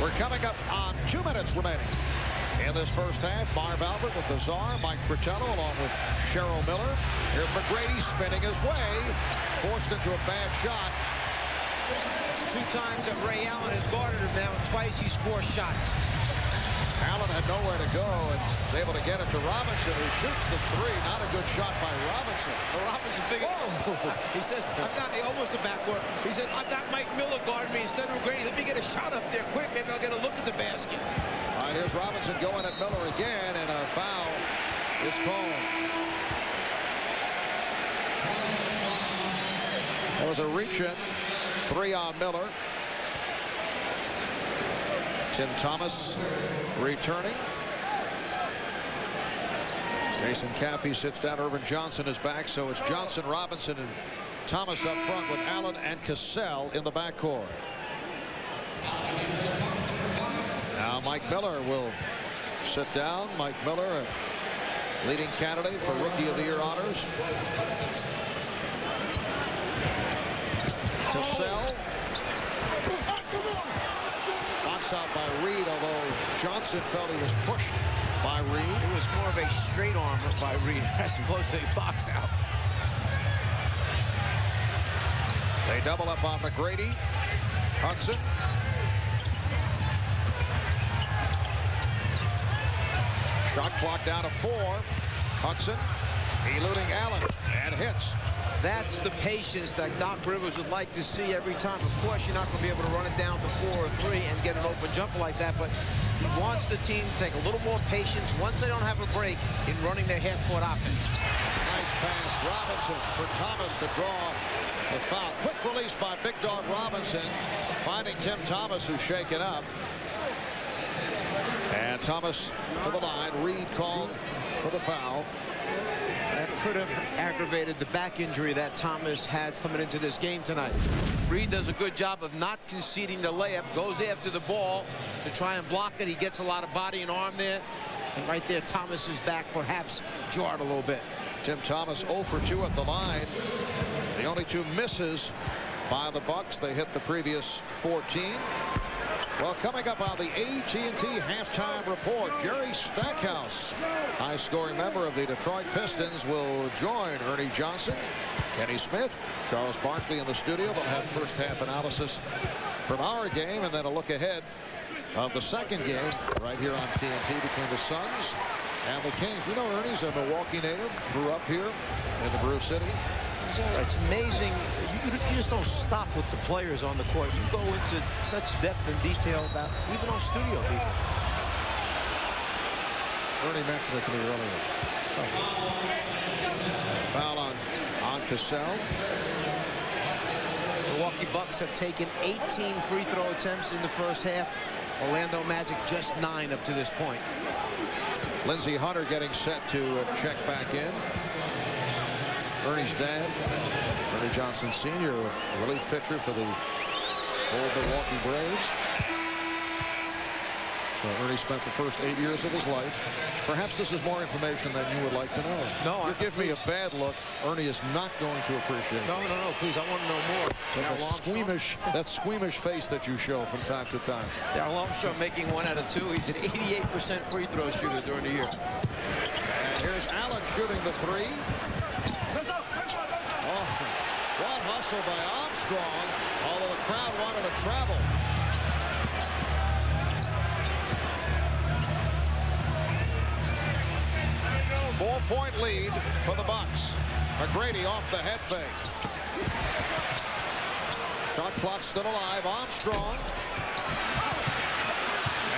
B: We're coming up on 2 minutes remaining in this first half. Marv Albert with the czar, Mike Fratello along with Cheryl Miller. Here's McGrady spinning his way, forced into a bad shot.
D: It's 2 times that Ray Allen has guarded him now, and twice he's forced shots.
B: Allen had nowhere to go and was able to get it to Robinson, who shoots the 3. Not a good shot by Robinson.
D: Robinson figured, he says, I've got almost a backward. He said, I've got Mike Miller guarding me instead of McGrady. Let me get a shot up there quick. Maybe I'll get a look at the basket.
B: All right, here's Robinson going at Miller again, and a foul is called. There was a reach-in, 3 on Miller. Tim Thomas returning. Jason Caffey sits down. Irvin Johnson is back, so it's Johnson, Robinson, and Thomas up front with Allen and Cassell in the backcourt. Now Mike Miller will sit down. Mike Miller, a leading candidate for Rookie of the Year honors. Cassell. Out by Reed, although Johnson felt he was pushed by Reed.
D: It was more of a straight arm by Reed as opposed to a box out.
B: They double up on McGrady. Hudson. Shot clock down to 4. Hudson eluding Allen and hits.
D: That's the patience that Doc Rivers would like to see every time. Of course, you're not going to be able to run it down to 4 or 3 and get an open jumper like that, but he wants the team to take a little more patience once they don't have a break in running their half-court offense.
B: Nice pass, Robinson for Thomas to draw the foul. Quick release by Big Dog Robinson, finding Tim Thomas, who's shaken up. And Thomas to the line. Reed called for the foul.
D: That could have aggravated the back injury that Thomas had coming into this game tonight. Reed does a good job of not conceding the layup, goes after the ball to try and block it. He gets a lot of body and arm there. And right there, Thomas's back perhaps jarred a little bit.
B: Tim Thomas 0 for 2 at the line. The only 2 misses by the Bucks. They hit the previous 14. Well, coming up on the AT&T halftime report, Jerry Stackhouse, high-scoring member of the Detroit Pistons, will join Ernie Johnson, Kenny Smith, Charles Barkley in the studio. They'll have first-half analysis from our game and then a look ahead of the second game right here on TNT between the Suns and the Kings. You know, Ernie's a Milwaukee native, grew up here in the Brew City.
D: It's amazing. You just don't stop with the players on the court. You go into such depth and detail about even on studio people.
B: Ernie mentioned it to me earlier. Foul on Cassell.
D: Milwaukee Bucks have taken 18 free throw attempts in the first half. Orlando Magic just 9 up to this point.
B: Lindsey Hunter getting set to check back in. Ernie's dad, Ernie Johnson Sr., a relief pitcher for the old Milwaukee Braves. So Ernie spent the first 8 years of his life. Perhaps this is more information than you would like to know.
D: No,
B: you give me a bad look. Ernie is not going to appreciate it.
D: No, please, I want to know more.
B: That squeamish face that you show from time to time.
D: Darryl Armstrong making 1 out of 2. He's an 88% free throw shooter during the year.
B: And here's Allen shooting the 3. One hustle by Armstrong, although the crowd wanted to travel. Four-point lead for the Bucks. McGrady off the head fake. Shot clock still alive. Armstrong.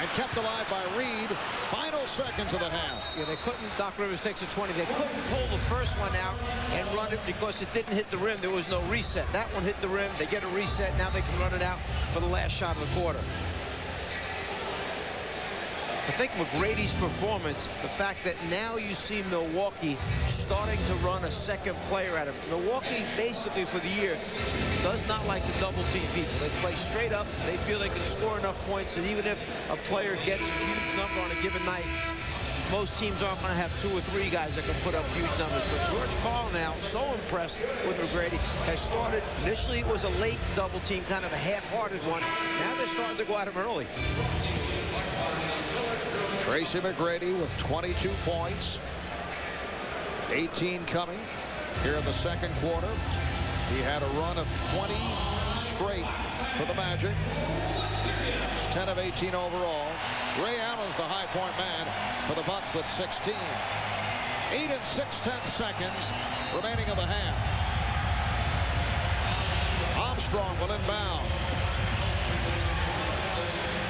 B: And kept alive by Reed. Final seconds of the half.
D: Yeah, they couldn't. Doc Rivers takes a 20. They couldn't pull the first one out and run it because it didn't hit the rim. There was no reset. That one hit the rim. They get a reset. Now they can run it out for the last shot of the quarter. I think McGrady's performance, the fact that now you see Milwaukee starting to run a second player at him. Milwaukee, basically for the year, does not like to double team people. They play straight up. They feel they can score enough points, and even if a player gets a huge number on a given night, most teams aren't going to have 2 or 3 guys that can put up huge numbers. But George Karl now, so impressed with McGrady, has started. Initially, it was a late double team, kind of a half-hearted one. Now they're starting to go at him early.
B: Tracy McGrady with 22 points. 18 coming here in the second quarter. He had a run of 20 straight for the Magic. It's 10 of 18 overall. Ray Allen's the high point man for the Bucks with 16. 8 and 6/10 seconds remaining of the half. Armstrong will inbound.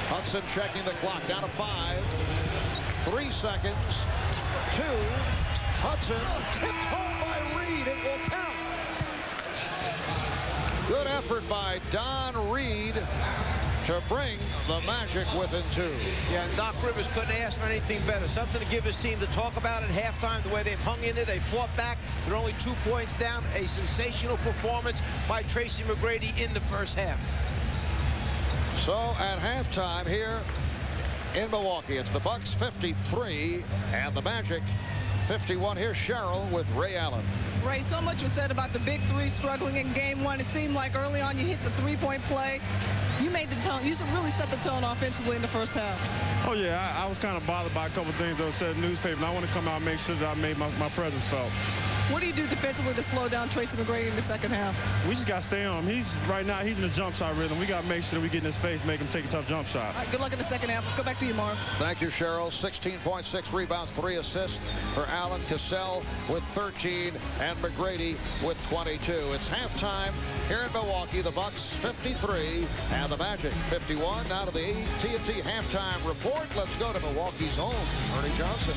B: Hudson checking the clock down to 5. 3 seconds. 2. Hudson tipped home by Reed. It will count. Good effort by Don Reed to bring the Magic within 2.
D: Yeah, and Doc Rivers couldn't ask for anything better. Something to give his team to talk about at halftime, the way they've hung in there. They fought back. They're only 2 points down. A sensational performance by Tracy McGrady in the first half.
B: So at halftime here in Milwaukee, it's the Bucks 53 and the Magic 51. Here's Cheryl with Ray Allen.
C: Ray, so much was said about the big 3 struggling in game 1. It seemed like early on you hit the 3-point play. You made the tone. You really set the tone offensively in the first half.
F: Oh, yeah. I was kind of bothered by a couple of things that were said in the newspaper, and I want to come out and make sure that I made my presence felt.
C: What do you do defensively to slow down Tracy McGrady in the second half?
F: We just got to stay on him. Right now, he's in a jump shot rhythm. We got to make sure that we get in his face, make him take a tough jump shot.
C: All right, good luck in the second half. Let's go back to you, Marv.
B: Thank you, Cheryl. 16.6 rebounds, 3 assists for Allen. Cassell with 13 and McGrady with 22. It's halftime here in Milwaukee. The Bucks 53 and the Magic 51. Now to the AT&T halftime report. Let's go to Milwaukee's own Ernie Johnson.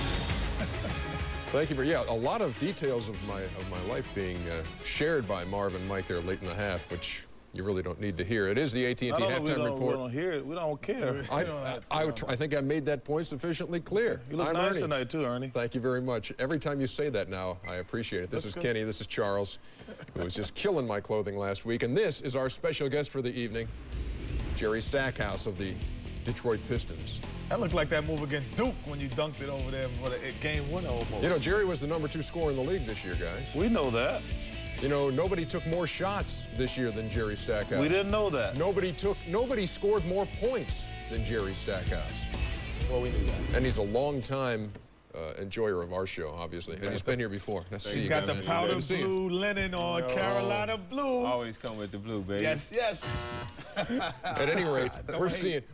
G: Thank you. Yeah, a lot of details of my life being shared by Marv and Mike there late in the half, which you really don't need to hear. It is the AT&T halftime report.
H: We don't hear it. We don't care.
G: I think I made that point sufficiently clear.
H: You look nice tonight too, Ernie.
G: Thank you very much. Every time you say that now, I appreciate it. This is Kenny. This is Charles, who was just killing my clothing last week. And this is our special guest for the evening, Jerry Stackhouse of the Detroit Pistons.
I: That looked like that move against Duke when you dunked it over there for the game winner almost.
G: You know, Jerry was the #2 scorer in the league this year, guys.
H: We know that.
G: You know, nobody took more shots this year than Jerry Stackhouse.
H: We didn't know that.
G: Nobody scored more points than Jerry Stackhouse.
I: Well, we knew that.
G: And he's a long-time enjoyer of our show, obviously. And he's been here before. Nice to see you,
I: He's got
G: guys.
I: the powder blue linen on, Carolina blue.
E: Always come with the blue, baby.
I: Yes, yes.
G: At any rate,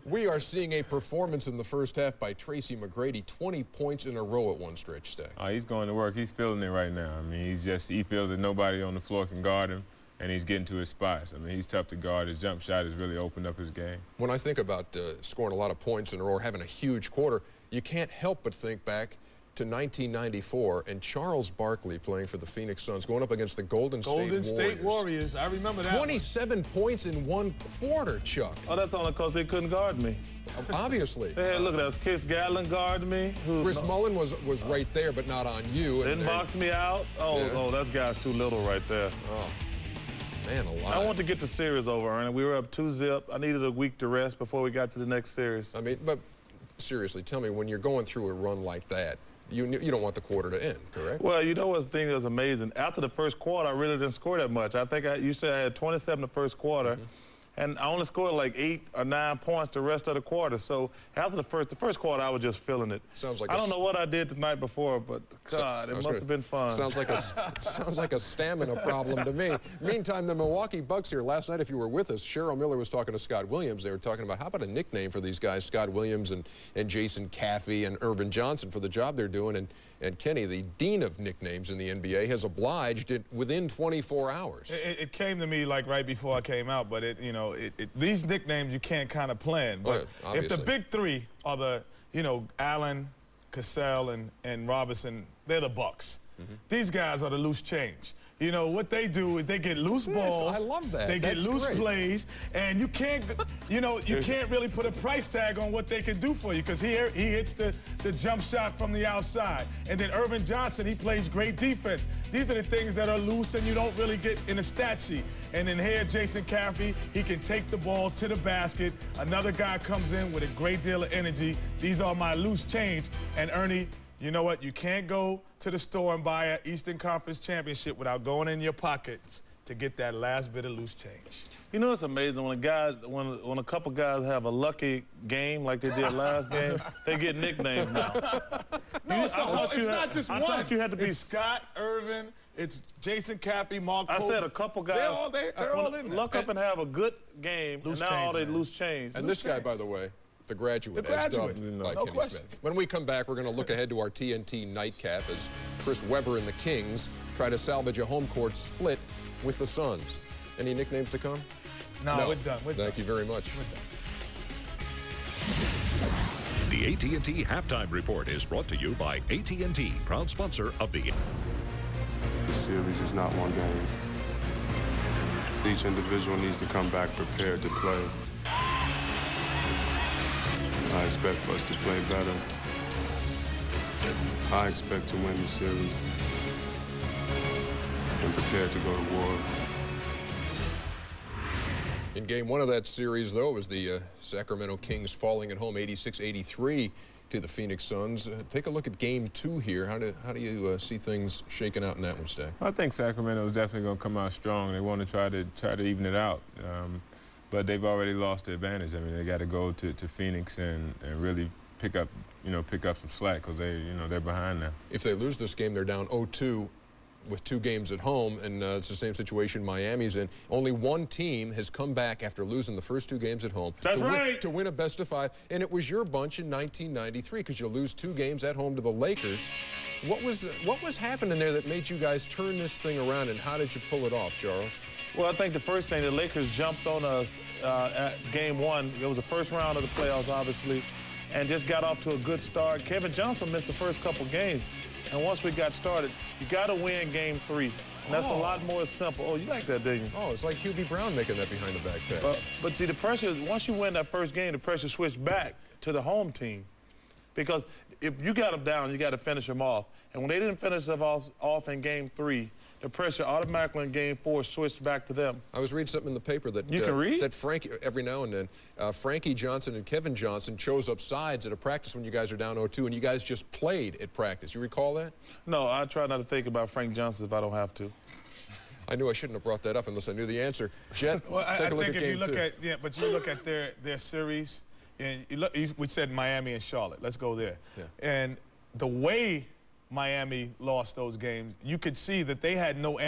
G: we are seeing a performance in the first half by Tracy McGrady, 20 points in a row at one stretch, Stack.
E: He's going to work. He's feeling it right now. I mean, he feels that nobody on the floor can guard him, and he's getting to his spots. I mean, he's tough to guard. His jump shot has really opened up his game.
G: When I think about scoring a lot of points in a row or having a huge quarter, you can't help but think back to 1994 and Charles Barkley playing for the Phoenix Suns going up against the Golden State
I: Warriors. I remember that.
G: 27 points in one quarter, Chuck.
H: Oh, that's only because they couldn't guard me.
G: Obviously.
H: Hey, look at that. Chris Gatlin guarded me.
G: Chris Mullin was right there, but not on you.
H: Didn't box me out. Oh, that guy's too little right there.
G: Oh, man alive.
H: I want to get the series over, Ernie. We were up 2-0. I needed a week to rest before we got to the next series.
G: I mean, but seriously, tell me, when you're going through a run like that, you don't want the quarter to end, correct?
H: Well, you know what's the thing that's amazing? After the first quarter, I really didn't score that much. I think you said I had 27 the first quarter, and I only scored like 8 or 9 points the rest of the quarter. So after the first quarter, I was just feeling it.
G: Sounds like
H: I don't know what I did the night before, but God, it must have been fun.
G: Sounds like a stamina problem to me. Meantime, the Milwaukee Bucks here last night. If you were with us, Cheryl Miller was talking to Scott Williams. They were talking about how about a nickname for these guys, Scott Williams and Jason Caffey and Irvin Johnson, for the job they're doing. And Kenny, the dean of nicknames in the NBA, has obliged it within 24 hours.
I: It came to me like right before I came out, but these nicknames you can't kind of plan. But if the big three are the, Allen, Cassell, and Robinson, they're the Bucks. These guys are the loose change. What they do is they get loose balls.
G: I love that.
I: They get loose plays, and you can't, you can't really put a price tag on what they can do for you, because he hits the jump shot from the outside. And then Irvin Johnson, he plays great defense. These are the things that are loose and you don't really get in a stat sheet. And then here, Jason Caffey, he can take the ball to the basket. Another guy comes in with a great deal of energy. These are my loose change. And Ernie, you know what? You can't go to the store and buy an Eastern Conference championship without going in your pockets to get that last bit of loose change.
H: You know, it's amazing when a couple guys have a lucky game like they did last game, they get nicknames now.
I: No, it's not just one.
H: I thought you had to be
I: Scott, Irvin, it's Jason Caffey, Mark Pope.
H: I said a couple guys.
I: They're all in there.
H: Luck up and have a good game,
I: loose
H: and now all they
I: change,
H: loose change.
G: And this guy, by the way, the graduate, as dubbed by Kenny Smith. When we come back, we're going to look ahead to our TNT nightcap as Chris Webber and the Kings try to salvage a home court split with the Suns. Any nicknames to come?
I: No, we're done.
G: Thank you very much.
J: The AT&T Halftime Report is brought to you by AT&T, proud sponsor of the...
K: The series is not one game. Each individual needs to come back prepared to play. I expect for us to play better. I expect to win the series and prepared to go to war.
G: In game one of that series, though, it was the Sacramento Kings falling at home 86-83 to the Phoenix Suns. Take a look at game two here. How do you see things shaking out in that one, Stack?
E: I think Sacramento is definitely going to come out strong. They want to try to even it out. But they've already lost the advantage. I mean, they got to go to Phoenix and really pick up some slack, because they're behind now.
G: If they lose this game, they're down 0-2 with 2 games at home, and it's the same situation Miami's in. Only one team has come back after losing the first 2 games at home to win a best-of-5, and it was your bunch in 1993 because you lose 2 games at home to the Lakers. What was happening there that made you guys turn this thing around, and how did you pull it off, Charles?
H: Well, I think the first thing, the Lakers jumped on us at game 1. It was the first round of the playoffs, obviously, and just got off to a good start. Kevin Johnson missed the first couple games, and once we got started, you got to win game 3. And that's a lot more simple. Oh, you like that, didn't you?
G: Oh, it's like Hubie Brown making that behind the back pass.
H: But see, the pressure, once you win that first game, the pressure switched back to the home team. Because if you got them down, you got to finish them off. And when they didn't finish them off in game 3, the pressure automatically in game 4 switched back to them.
G: I was reading something in the paper that
H: you can read?
G: That Frankie, every now and then, Frankie Johnson and Kevin Johnson chose up sides at a practice when you guys are down 0-2, and you guys just played at practice. You recall that?
H: No, I try not to think about Frank Johnson if I don't have to.
G: I knew I shouldn't have brought that up unless I knew the answer. Jet,
I: well,
G: take a look at game 2.
I: But you look at their series, and we said Miami and Charlotte. Let's go there. Yeah. And the way Miami lost those games, you could see that they have no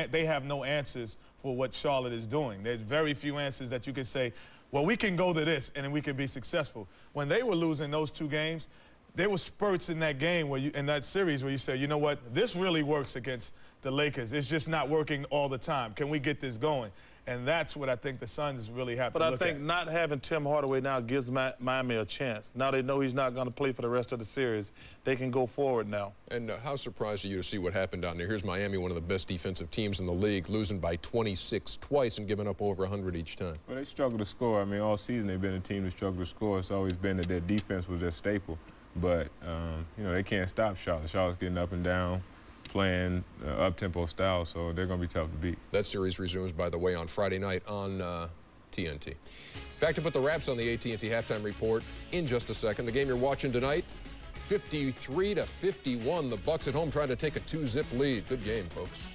I: answers for what Charlotte is doing. There's very few answers that you could say, well, we can go to this and then we can be successful. When they were losing those 2 games, there were spurts in that game in that series where you say, you know what, this really works against the Lakers. It's just not working all the time. Can we get this going? And that's what I think the Suns really have to look at.
H: But I think not having Tim Hardaway now gives Miami a chance. Now they know he's not going to play for the rest of the series. They can go forward now.
G: And how surprised are you to see what happened down there? Here's Miami, one of the best defensive teams in the league, losing by 26 twice and giving up over 100 each time.
K: Well, they struggle to score. I mean, all season they've been a team that struggled to score. It's always been that their defense was their staple. But, you know, they can't stop Charlotte. Charlotte's getting up and down, playing up-tempo style, so they're going to be tough to beat.
G: That series resumes, by the way, on Friday night on TNT. Back to put the wraps on the AT&T halftime report in just a second. The game you're watching tonight, 53-51. The Bucks at home trying to take a 2-zip lead. Good game, folks.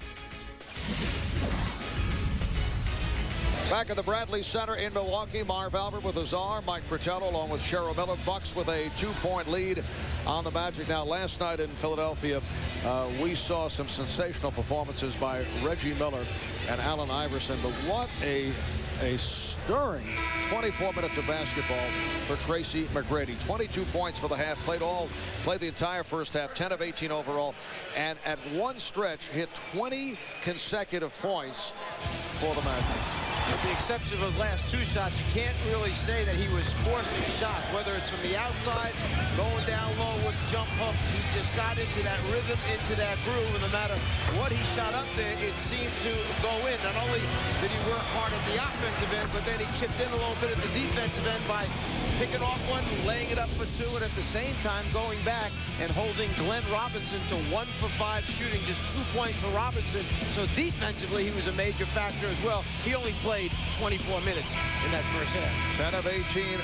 B: Back at the Bradley Center in Milwaukee, Marv Albert with Azar, Mike Fratello along with Cheryl Miller. Bucks with a 2-point lead on the Magic. Now, last night in Philadelphia, we saw some sensational performances by Reggie Miller and Allen Iverson. But what a stirring 24 minutes of basketball for Tracy McGrady. 22 points for the half, played the entire first half, 10 of 18 overall, and at one stretch hit 20 consecutive points for the Magic.
D: With the exception of those last 2 shots, you can't really say that he was forcing shots, whether it's from the outside, going down low with jump hooks. He just got into that rhythm, into that groove, and no matter what he shot up there, it seemed to go in. Not only did he work hard at the offensive end, but then he chipped in a little bit at the defensive end by picking off one, laying it up for 2, and at the same time going back and holding Glenn Robinson to 1 for 5 shooting, just 2 points for Robinson. So defensively, he was a major factor as well. He only played 24 minutes in that first half.
B: 10 of 18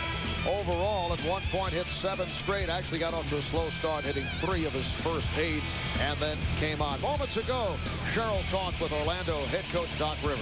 B: overall. At one point hit 7 straight. Actually got off to a slow start, hitting 3 of his first 8, and then came on. Moments ago, Cheryl talked with Orlando head coach Doc Rivers.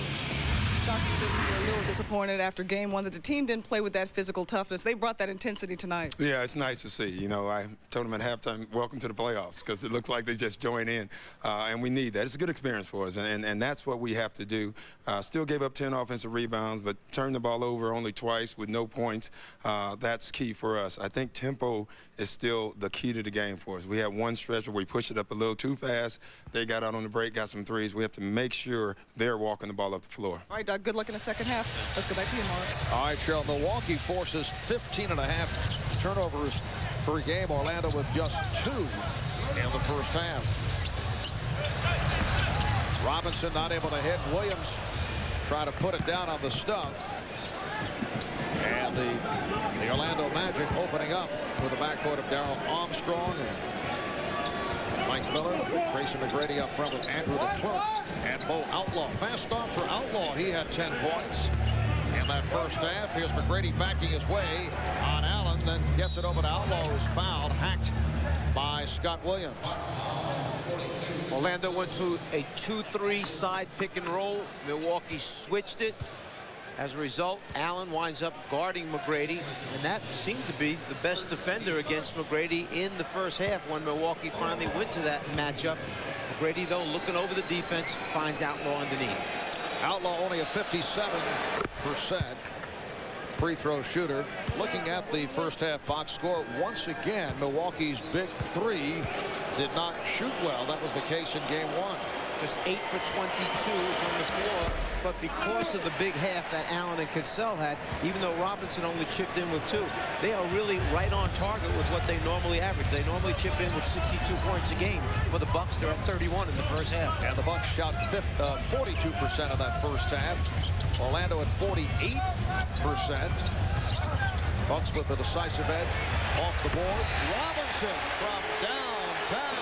C: Doctor said you were a little disappointed after game 1 that the team didn't play with that physical toughness. They brought that intensity tonight.
L: Yeah, it's nice to see. You know, I told them at halftime, welcome to the playoffs, because it looks like they just joined in, and we need that. It's a good experience for us, and that's what we have to do. Still gave up 10 offensive rebounds, but turned the ball over only twice with no points. That's key for us. I think tempo is still the key to the game for us. We had one stretch where we pushed it up a little too fast. They got out on the break, got some threes. We have to make sure they're walking the ball up the floor.
C: All right, Doug, good luck in the second half. Let's go back to you, Mark.
B: All right, Cheryl. Milwaukee forces 15.5 turnovers per game. Orlando with just 2 in the first half. Robinson not able to hit. Williams trying to put it down on the stuff. And the Orlando Magic opening up with the backcourt of Darrell Armstrong and Mike Miller, Tracy McGrady up front with Andrew DeClercq and Bo Outlaw. Fast start for Outlaw. He had 10 points in that first half. Here's McGrady backing his way on Allen, then gets it over to Outlaw, who's fouled, hacked by Scott Williams.
D: Orlando went to a 2-3 side pick and roll. Milwaukee switched it. As a result, Allen winds up guarding McGrady, and that seemed to be the best defender against McGrady in the first half when Milwaukee finally went to that matchup. McGrady, though, looking over the defense, finds Outlaw underneath.
B: Outlaw only a 57% free throw shooter. Looking at the first half box score, once again, Milwaukee's big three did not shoot well. That was the case in game one.
D: Just 8 for 22 from the floor, but because of the big half that Allen and Cassell had, even though Robinson only chipped in with 2, they are really right on target with what they normally average. They normally chip in with 62 points a game. For the Bucks, they're at 31 in the first half.
B: And the Bucks shot 42% of that first half. Orlando at 48%. Bucks with the decisive edge off the board. Robinson from downtown.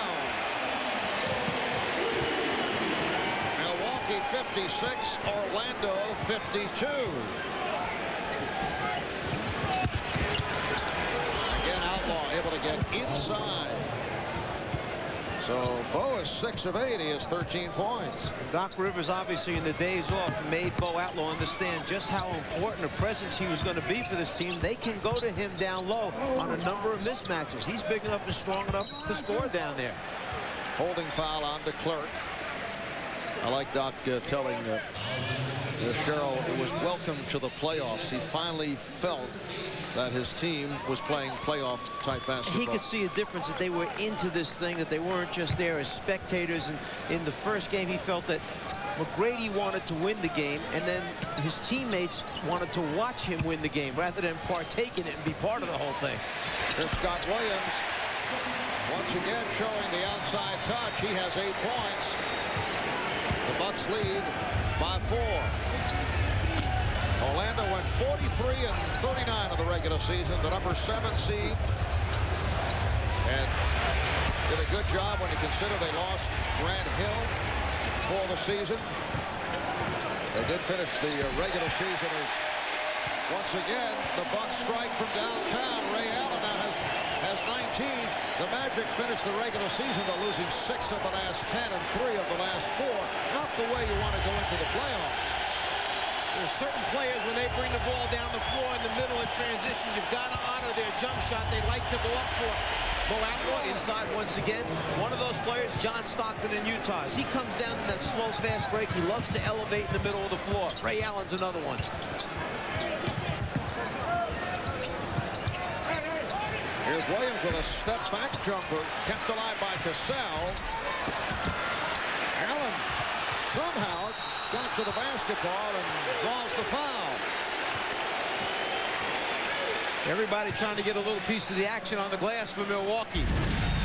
B: 56, Orlando 52. Again, Outlaw able to get inside. So Bo is 6 of 8. He has 13 points.
D: Doc Rivers, obviously, in the days off, made Bo Outlaw understand just how important a presence he was going to be for this team. They can go to him down low on a number of mismatches. He's big enough and strong enough to score down there.
B: Holding foul on de Klerk. I like Doc telling Cheryl it was welcome to the playoffs. He finally felt that his team was playing playoff type basketball.
D: He could see a difference, that they were into this thing, that they weren't just there as spectators. And in the first game, he felt that McGrady wanted to win the game, and then his teammates wanted to watch him win the game rather than partake in it and be part of the whole thing.
B: Here's Scott Williams once again showing the outside touch. He has 8 points. The Bucks lead by 4. Orlando went 43 and 39 of the regular season, the number 7 seed, and did a good job when you consider they lost Grant Hill for the season. They did finish the regular season as once again the Bucks strike from downtown. Ray Allen now has 19. The Magic finished the regular season, though, losing 6 of the last 10 and 3 of the last 4. Not the way you want to go into the playoffs.
D: There's certain players, when they bring the ball down the floor in the middle of transition, you've got to honor their jump shot. They like to go up for it. Bo Outlaw inside once again. One of those players, John Stockton in Utah. As he comes down in that slow, fast break, he loves to elevate in the middle of the floor. Ray Allen's another one.
B: Here's Williams with a step-back jumper, kept alive by Cassell. Allen somehow got to the basketball and draws the foul.
D: Everybody trying to get a little piece of the action on the glass for Milwaukee.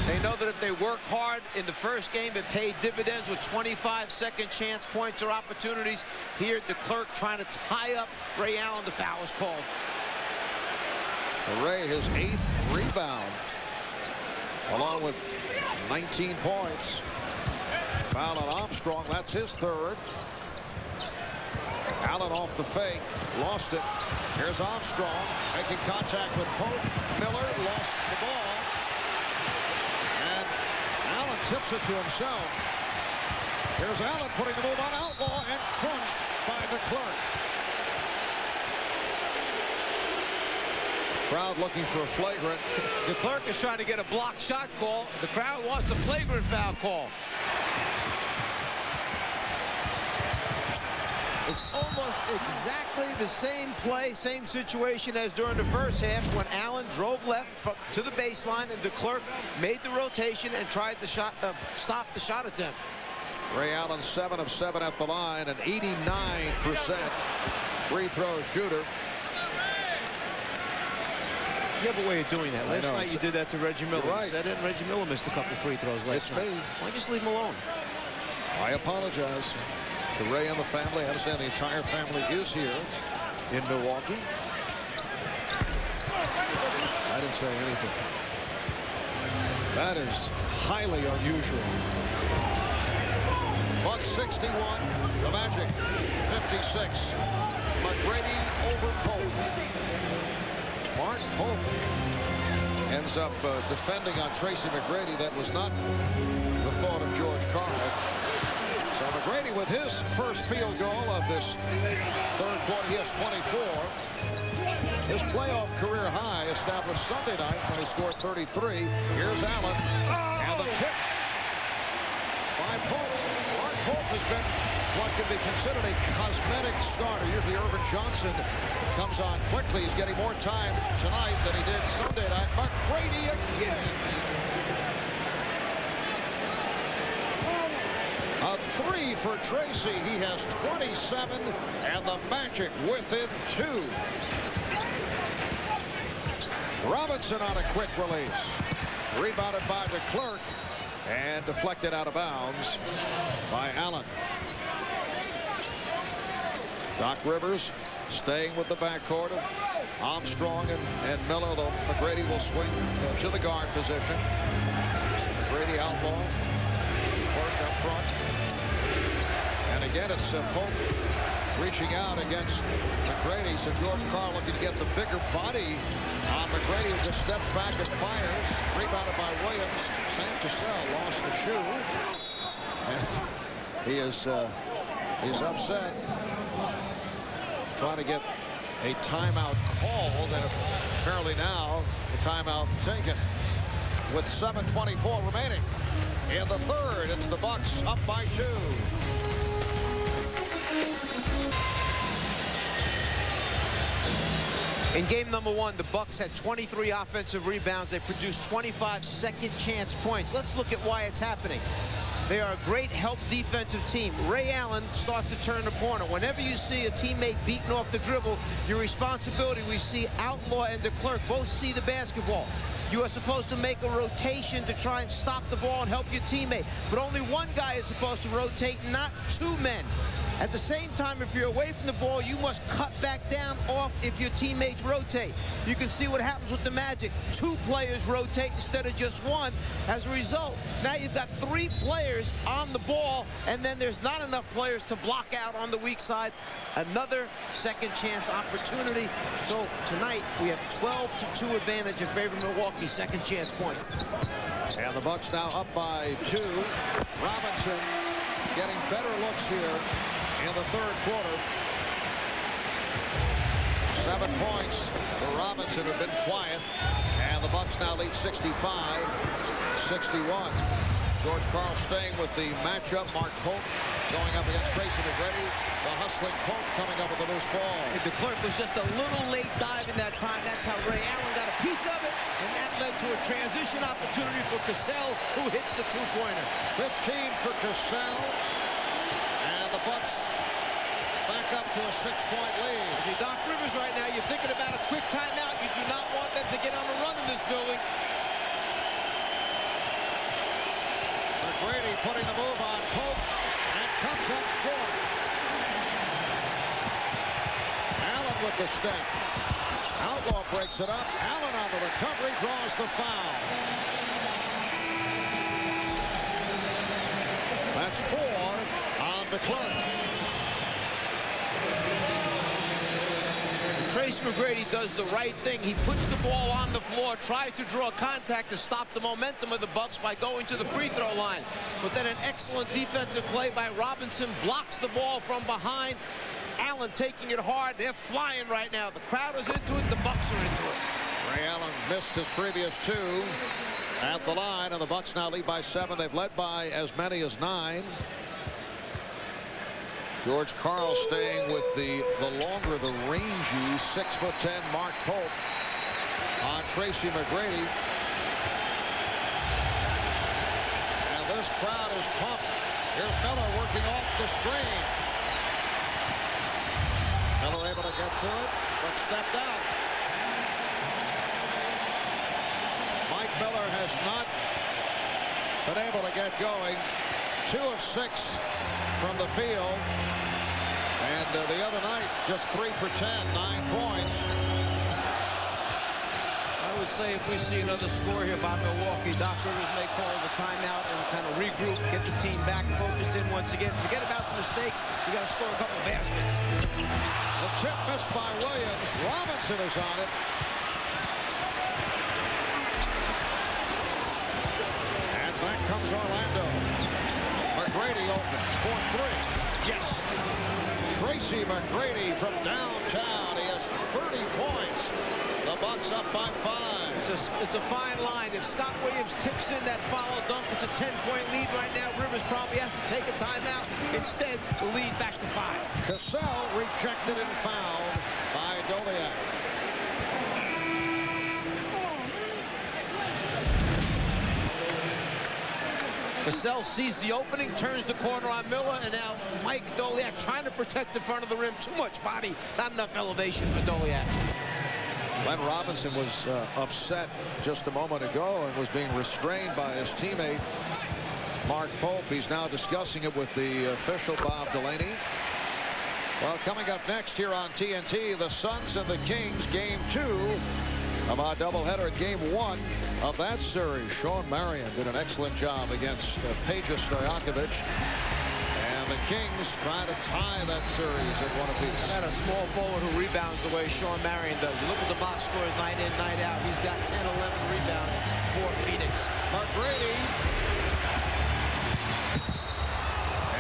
D: They know that if they work hard in the first game, it paid dividends with 25 second chance points or opportunities. Here, de Klerk trying to tie up Ray Allen. The foul is called.
B: Ray, his 8th rebound, along with 19 points. Foul on Armstrong, that's his 3rd. Allen off the fake, lost it. Here's Armstrong making contact with Pope. Miller lost the ball. And Allen tips it to himself. Here's Allen putting the move on Outlaw and crunched by de Klerk. Crowd looking for a flagrant.
D: De Klerk is trying to get a blocked shot call. The crowd wants the flagrant foul call. It's almost exactly the same play, same situation as during the first half when Allen drove left to the baseline and de Klerk made the rotation and tried to stop the shot attempt.
B: Ray Allen 7 of 7 at the line, an 89% free throw shooter.
D: You have a way of doing that. Last night you did that to Reggie Miller.
B: Right.
D: You said it, and Reggie Miller missed a couple free throws last night.
B: Me.
D: Why don't you just leave him alone?
B: I apologize to Ray and the family. I understand the entire family is here in Milwaukee. I didn't say anything. That is highly unusual. Bucks 61, the Magic 56. McGrady over Pope. Mark Pope ends up defending on Tracy McGrady. That was not the thought of George Karl. So McGrady with his first field goal of this third quarter. He has 24. His playoff career high established Sunday night when he scored 33. Here's Allen. And the tip by Pope. Mark Pope has been what can be considered a cosmetic starter. Usually Irvin Johnson comes on quickly. He's getting more time tonight than he did Sunday night. McGrady again. A 3 for Tracy. He has 27, and the Magic within 2. Robinson on a quick release. Rebounded by DeClerc and deflected out of bounds by Allen. Doc Rivers staying with the backcourt of Armstrong and Miller, though McGrady will swing to the guard position. McGrady outlaw. Clark up front. And again, it's Pope reaching out against McGrady. So George Karl looking to get the bigger body on McGrady, who just steps back and fires. Rebounded by Williams. Sam Cassell lost the shoe. And he's upset. Trying to get a timeout called, and apparently now the timeout taken. With 7:24 remaining in the third, it's the Bucks up by 2.
D: In game number 1, the Bucks had 23 offensive rebounds. They produced 25 second chance points. Let's look at why it's happening. They are a great help defensive team. Ray Allen starts to turn the corner. Whenever you see a teammate beaten off the dribble, your responsibility, we see Outlaw and DeClerc both see the basketball. You are supposed to make a rotation to try and stop the ball and help your teammate. But only one guy is supposed to rotate, not 2 men. At the same time, if you're away from the ball, you must cut back down off if your teammates rotate. You can see what happens with the Magic. 2 players rotate instead of just 1. As a result, now you've got 3 players on the ball, and then there's not enough players to block out on the weak side. Another second chance opportunity. So tonight, we have 12-2 advantage in favor of Milwaukee. Second chance point.
B: And the Bucks now up by 2. Robinson getting better looks here in the third quarter. 7 points for Robinson, who'd been quiet. And the Bucks now lead 65-61. George Karl staying with the matchup. Mark Pope going up against Tracy McGrady. The hustling Pope coming up with a loose ball.
D: If DeClerc was just a little late diving that time, that's how Ray Allen got a piece of it. And that led to a transition opportunity for Cassell, who hits the 2-pointer.
B: 15 for Cassell. And the Bucks back up to a 6-point lead.
D: If you're Doc Rivers right now, you're thinking about a quick timeout. You do not want them to get on a run in this building.
B: McGrady putting the move on Pope and comes up short. Allen with the step. Outlaw breaks it up. Allen on the recovery, draws the foul. That's 4 on DeClerc.
D: Trace McGrady does the right thing. He puts the ball on the floor, tries to draw contact to stop the momentum of the Bucks by going to the free throw line. But then an excellent defensive play by Robinson blocks the ball from behind. Allen taking it hard. They're flying right now. The crowd is into it. The Bucks are into it.
B: Ray Allen missed his previous 2 at the line, and the Bucks now lead by 7. They've led by as many as 9. George Karl staying with the longer, the rangy 6'10" Mark Pope on Tracy McGrady. And this crowd is pumped. Here's Miller working off the screen. Miller able to get to it, but stepped out. Mike Miller has not been able to get going. 2 of 6 from the field. And the other night, just 3 for 10, 9 points.
D: I would say if we see another score here by Milwaukee, Doc Rivers may call the timeout and kind of regroup, get the team back focused in once again. Forget about the mistakes. You got to score a couple baskets.
B: The tip missed by Williams. Robinson is on it. And back comes Orlando. McGrady open for three. Yes. Tracy McGrady from downtown. He has 30 points. The Bucks up by 5.
D: It's a fine line. If Scott Williams tips in that follow dunk, it's a 10-point lead right now. Rivers probably has to take a timeout. Instead, the lead back to 5.
B: Cassell rejected and fouled by Doliak.
D: Cassell sees the opening, turns the corner on Miller, and now Mike Doliak trying to protect the front of the rim. Too much body, not enough elevation for Doliak.
B: Glenn Robinson was upset just a moment ago and was being restrained by his teammate Mark Pope. He's now discussing it with the official Bob Delaney. Well, coming up next here on TNT, the Suns and the Kings, Game 2 of our doubleheader at Game 1 of that series. Sean Marion did an excellent job against Peja Stojakovic. And the Kings trying to tie that series at one apiece.
D: Got a small forward who rebounds the way Sean Marion does. You look at the box scores night in, night out. He's got 10, 11 rebounds for Phoenix.
B: McGrady.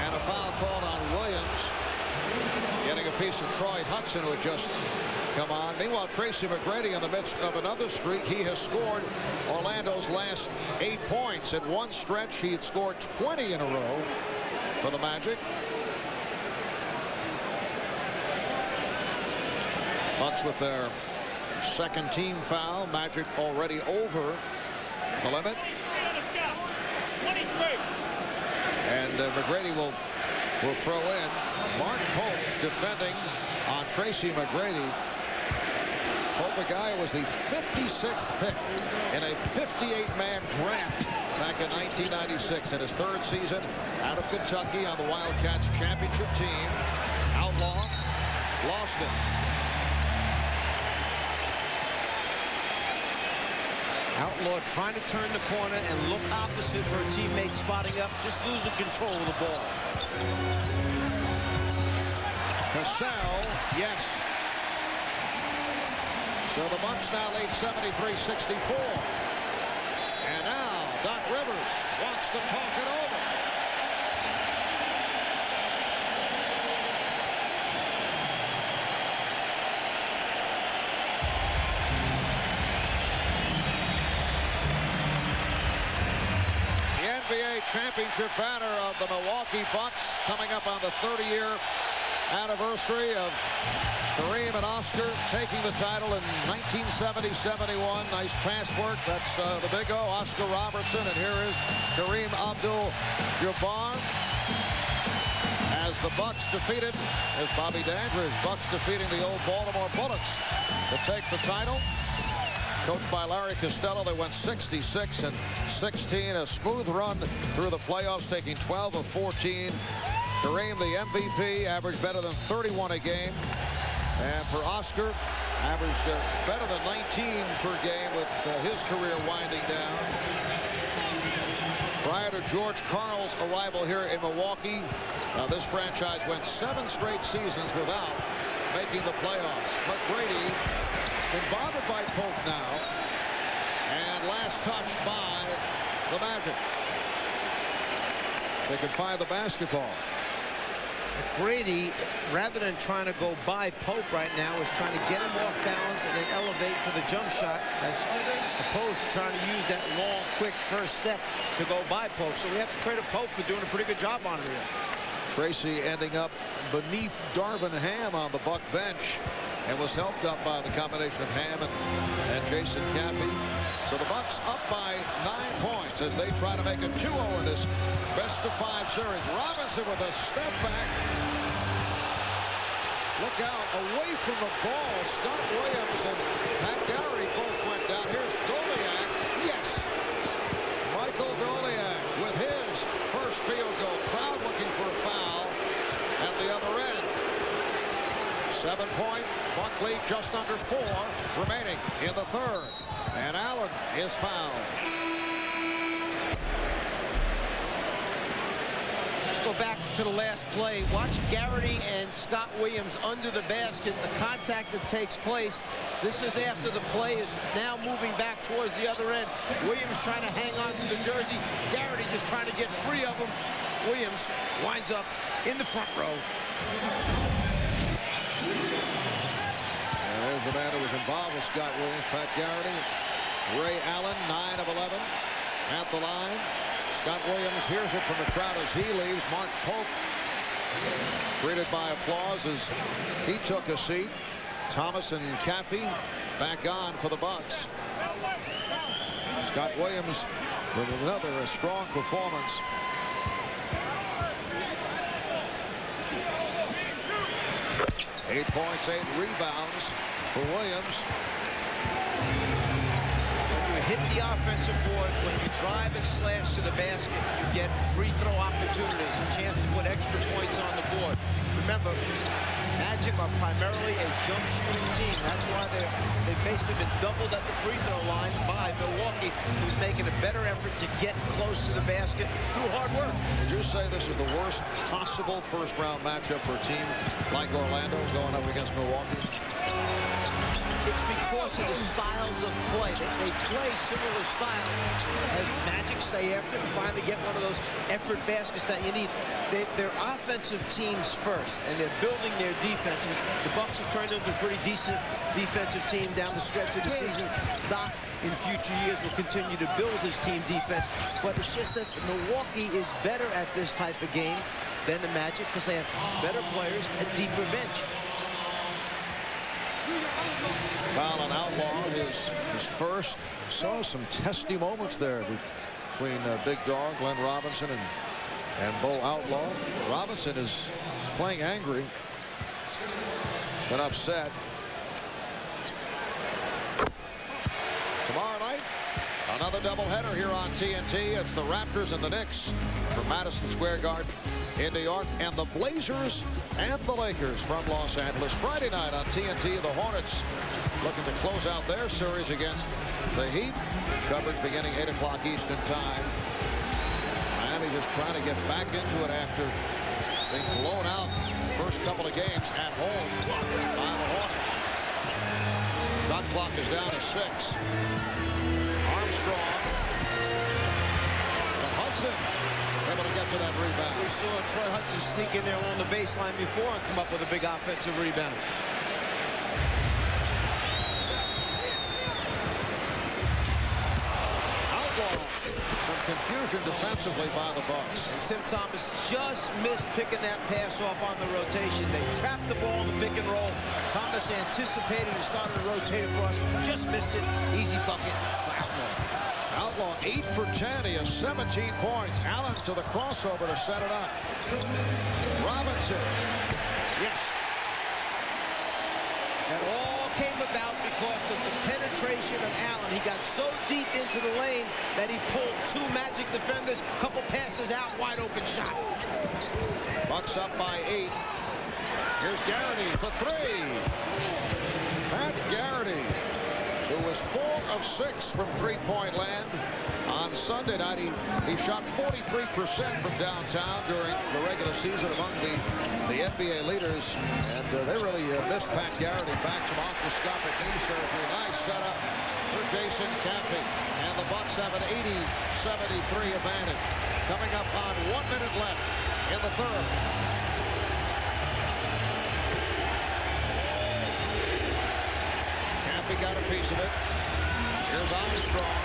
B: And a foul called on Williams. Getting a piece of Troy Hudson, who had just come on. Meanwhile, Tracy McGrady in the midst of another streak. He has scored Orlando's last 8 points. At one stretch, he had scored 20 in a row for the Magic. Bucks with their second team foul. Magic already over the limit. And McGrady will throw in. Mark Pope defending on Tracy McGrady. Pope, a guy who was the 56th pick in a 58-man draft back in 1996. In his third season out of Kentucky on the Wildcats championship team. Outlaw lost it.
D: Outlaw trying to turn the corner and look opposite for a teammate spotting up, just losing control of the ball.
B: Cassell, yes. So the Bucks now lead 73-64. And now Doc Rivers wants to talk it over. The NBA championship banner of the Milwaukee Bucks coming up on the 30-year anniversary of Kareem and Oscar taking the title in 1970-71. Nice pass work. That's the big O, Oscar Robertson. And here is Kareem Abdul-Jabbar. As the Bucks defeated, as Bobby Dandridge, Bucks defeating the old Baltimore Bullets to take the title. Coached by Larry Costello, they went 66-16. A smooth run through the playoffs, taking 12 of 14. Kareem, the MVP, averaged better than 31 a game. And for Oscar, averaged better than 19 per game with his career winding down. Prior to George Karl's arrival here in Milwaukee, this franchise went 7 straight seasons without making the playoffs. McGrady has been bothered by Pope now. And last touched by the Magic. They can find the basketball.
D: McGrady, rather than trying to go by Pope right now, is trying to get him off balance and then elevate for the jump shot, as opposed to trying to use that long, quick first step to go by Pope. So we have to credit Pope for doing a pretty good job on him here.
B: Tracy ending up beneath Darvin Ham on the Buck bench and was helped up by the combination of Ham and Jason Caffey. So the Bucks up by 9 points as they try to make it 2-0 in this best-of-5 series. Robinson with a step back. Look out, away from the ball. Scott Williams and Pat Gowrie both went down. Here's Doliak. Yes. Michael Doliak with his first field goal. Crowd looking for a foul at the other end. 7-point. Buck lead just under 4 remaining in the third. And Allen is fouled.
D: Let's go back to the last play. Watch Garrity and Scott Williams under the basket. The contact that takes place. This is after the play is now moving back towards the other end. Williams trying to hang on to the jersey. Garrity just trying to get free of him. Williams winds up in the front row.
B: And there's the man who was involved with Scott Williams, Pat Garrity. Ray Allen, 9 of 11 at the line. Scott Williams hears it from the crowd as he leaves. Mark Pope greeted by applause as he took a seat. Thomas and Caffey back on for the Bucks. Scott Williams with another strong performance. Eight points, 8 rebounds for Williams.
D: When you hit the offensive boards, when you drive and slash to the basket, you get free throw opportunities, a chance to put extra points on the board. Remember, Magic are primarily a jump shooting team. That's why they've basically been doubled at the free throw line by Milwaukee, who's making a better effort to get close to the basket through hard work.
B: Would you say this is the worst possible first-round matchup for a team like Orlando going up against Milwaukee?
D: It's because of the styles of play. They play similar styles as Magic stay after and finally get one of those effort baskets that you need. They're offensive teams first, and they're building their defense. The Bucks have turned into a pretty decent defensive team down the stretch of the season. Doc, in future years, will continue to build his team defense. But it's just that Milwaukee is better at this type of game than the Magic because they have better players, a deeper bench.
B: Foul on Outlaw, his first. Saw some testy moments there between Big Dog, Glenn Robinson, and Bo Outlaw. Robinson is playing angry, been upset. Tomorrow night, another doubleheader here on TNT. It's the Raptors and the Knicks from Madison Square Garden in New York, and the Blazers and the Lakers from Los Angeles. Friday night on TNT, the Hornets looking to close out their series against the Heat. Coverage beginning 8 o'clock Eastern time. Miami just trying to get back into it after being blown out the first couple of games at home by the Hornets. Shot clock is down to 6. Armstrong. And Hudson able to get to that rebound.
D: We saw Troy Hudson sneak in there along the baseline before and come up with a big offensive rebound.
B: Outlaw. Some confusion defensively by the Bucks.
D: And Tim Thomas just missed picking that pass off on the rotation. They trapped the ball in the pick and roll. Thomas anticipated and started to rotate across. Just missed it. Easy bucket for Outlaw.
B: Outlaw 8 for 10. He has 17 points. Allen to the crossover to set it up. Robinson. Yes.
D: It all came about because of the penetration of Allen. He got so deep into the lane that he pulled 2 Magic defenders. Couple passes out, wide open shot.
B: Bucks up by 8. Here's Garrity for 3. Pat Garrity, who was 4 of 6 from three-point land. On Sunday night, he shot 43% from downtown during the regular season among the NBA leaders. And they really missed Pat Garrity back from arthroscopic knee surgery. Nice setup for Jason Caffey. And the Bucks have an 80-73 advantage. Coming up on 1 minute left in the third. Caffey got a piece of it. Here's Armstrong.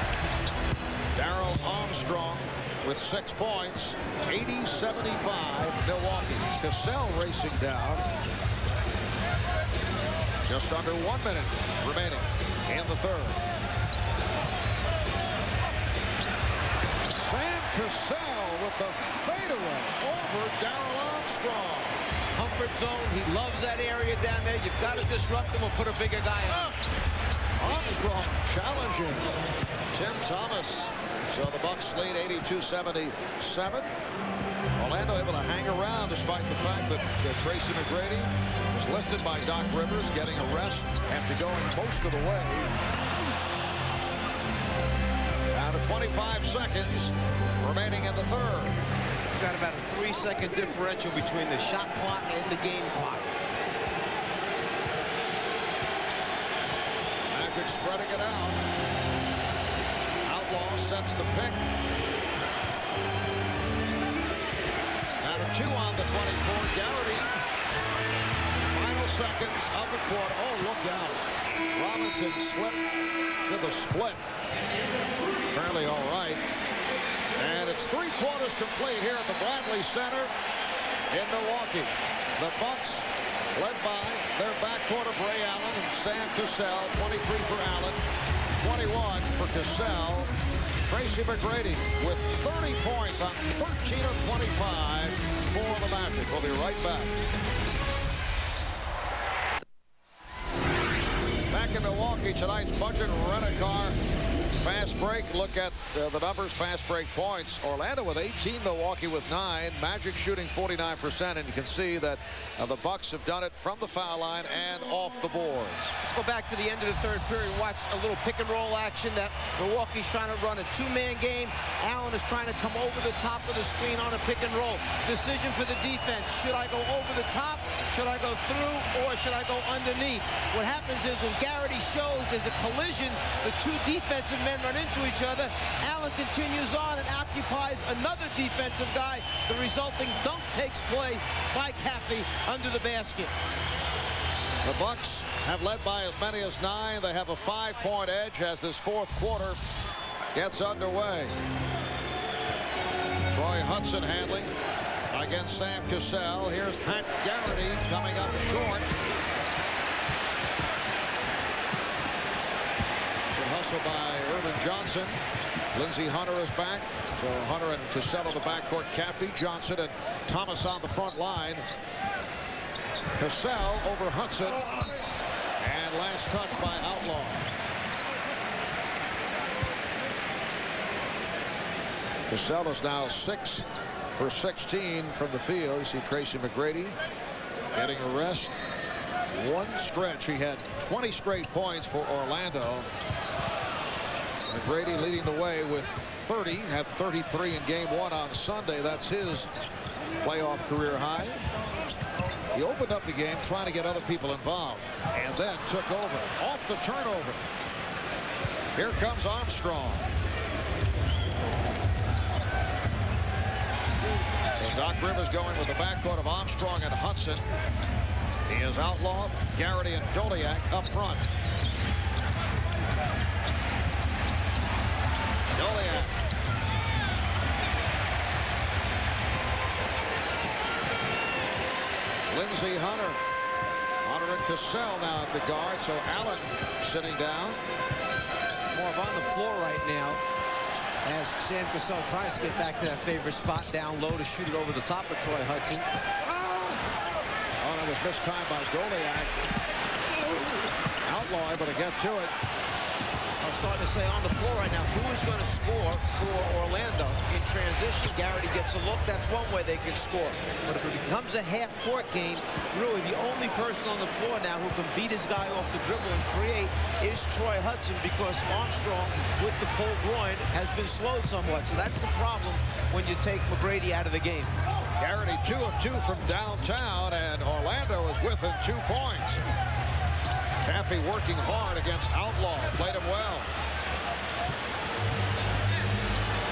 B: Darrell Armstrong with 6 points. 80-75 Milwaukee. Cassell racing down. Just under 1 minute remaining in the third. Sam Cassell with the fadeaway over Darrell Armstrong.
D: Comfort zone. He loves that area down there. You've got to disrupt him or put a bigger guy on.
B: Armstrong challenging Tim Thomas. So the Bucks lead 82-77. Orlando able to hang around despite the fact that Tracy McGrady was lifted by Doc Rivers, getting a rest after going most of the way. Down to 25 seconds remaining in the third.
D: We've got about a 3-second differential between the shot clock and the game clock.
B: Magic spreading it out. Outlaw sets the pick. 2 on the 24. Garrity. Final seconds of the quarter. Oh, look out. Robinson slipped to the split. Apparently all right. And it's 3 quarters complete here at the Bradley Center in Milwaukee. The Bucks led by their backcourt of Ray Allen and Sam Cassell. 23 for Allen, 21 for Cassell. Tracy McGrady with 30 points on 13 of 25 for the Magic. We'll be right back. Back in Milwaukee, tonight's budget rent-a-car fast break. Look at the numbers, fast break points. Orlando with 18, Milwaukee with 9. Magic shooting 49%, and you can see that the Bucks have done it from the foul line and off the boards.
D: Let's go back to the end of the third period and watch a little pick and roll action that Milwaukee's trying to run a 2-man game. Allen is trying to come over the top of the screen on a pick and roll. Decision for the defense. Should I go over the top? Should I go through? Or should I go underneath? What happens is when Garrity shows there's a collision, the 2 defensive men run into each other. Allen continues on and occupies another defensive guy. The resulting dunk takes play by Caffey under the basket.
B: The Bucks have led by as many as 9. They have a 5-point edge as this 4th quarter gets underway. Troy Hudson handling against Sam Cassell. Here's Pat Garrity coming up short. Hustle by Irvin Johnson. Lindsey Hunter is back. So Hunter and Cassell on the backcourt. Caffey, Johnson, and Thomas on the front line. Cassell over Hudson. And last touch by Outlaw. Cassell is now 6 for 16 from the field. You see Tracy McGrady getting a rest. One stretch, he had 20 straight points for Orlando. McGrady leading the way with 30, had 33 in game 1 on Sunday. That's his playoff career high. He opened up the game trying to get other people involved and then took over off the turnover. Here comes Armstrong. So Doc Rivers going with the backcourt of Armstrong and Hudson. He is Outlaw, Garrity, and Doliak up front. Doliak. Lindsey Hunter. Hunter and Cassell now at the guard. So Allen sitting down.
D: More on the floor right now as Sam Cassell tries to get back to that favorite spot down low to shoot it over the top of Troy Hudson.
B: Oh, that was mistimed by Doliak. Outlaw able to get to it.
D: I'm starting to say on the floor right now, who is going to score for Orlando in transition? Garrity gets a look. That's one way they can score. But if it becomes a half-court game, really the only person on the floor now who can beat his guy off the dribble and create is Troy Hudson, because Armstrong, with the pulled groin, has been slowed somewhat. So that's the problem when you take McGrady out of the game.
B: Garrity 2 of 2 from downtown, and Orlando is within 2 points. Caffey working hard against Outlaw. Played him well.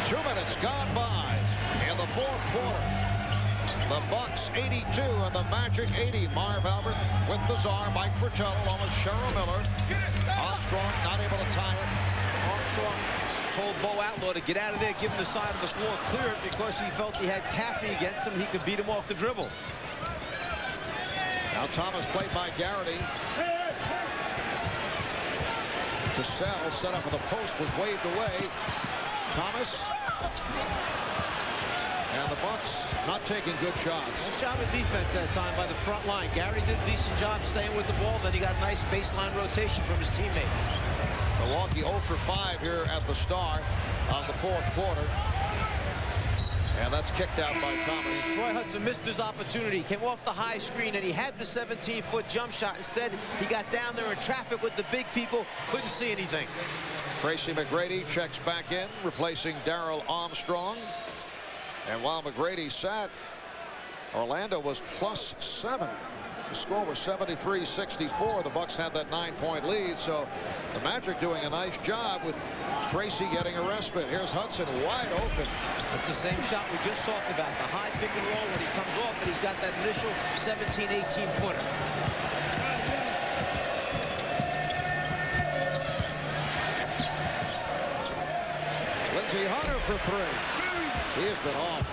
B: 2 minutes gone by in the 4th quarter. The Bucks 82 and the Magic 80. Marv Albert with the czar. Mike Fratello along with Cheryl Miller. Armstrong not able to tie it.
D: Armstrong told Bo Outlaw to get out of there, give him the side of the floor clear, because he felt he had Caffey against him. He could beat him off the dribble.
B: Now Thomas played by Garrity. Cassell set up with a post, was waved away. Thomas. And the Bucks not taking good shots.
D: Nice job of defense that time by the front line. Garrity did a decent job staying with the ball. Then he got a nice baseline rotation from his teammate.
B: Milwaukee 0 for 5 here at the start of the 4th quarter. And that's kicked out by Thomas.
D: Troy Hudson missed his opportunity. Came off the high screen, and he had the 17-foot jump shot. Instead, he got down there in traffic with the big people. Couldn't see anything.
B: Tracy McGrady checks back in, replacing Darrell Armstrong. And while McGrady sat, Orlando was +7. The score was 73-64. The Bucks had that 9-point lead, so the Magic doing a nice job with Tracy getting a respite. Here's Hudson wide open.
D: That's the same shot we just talked about. The high pick and roll when he comes off, and he's got that initial 17, 18-footer.
B: Lindsey Hunter for three. He has been off.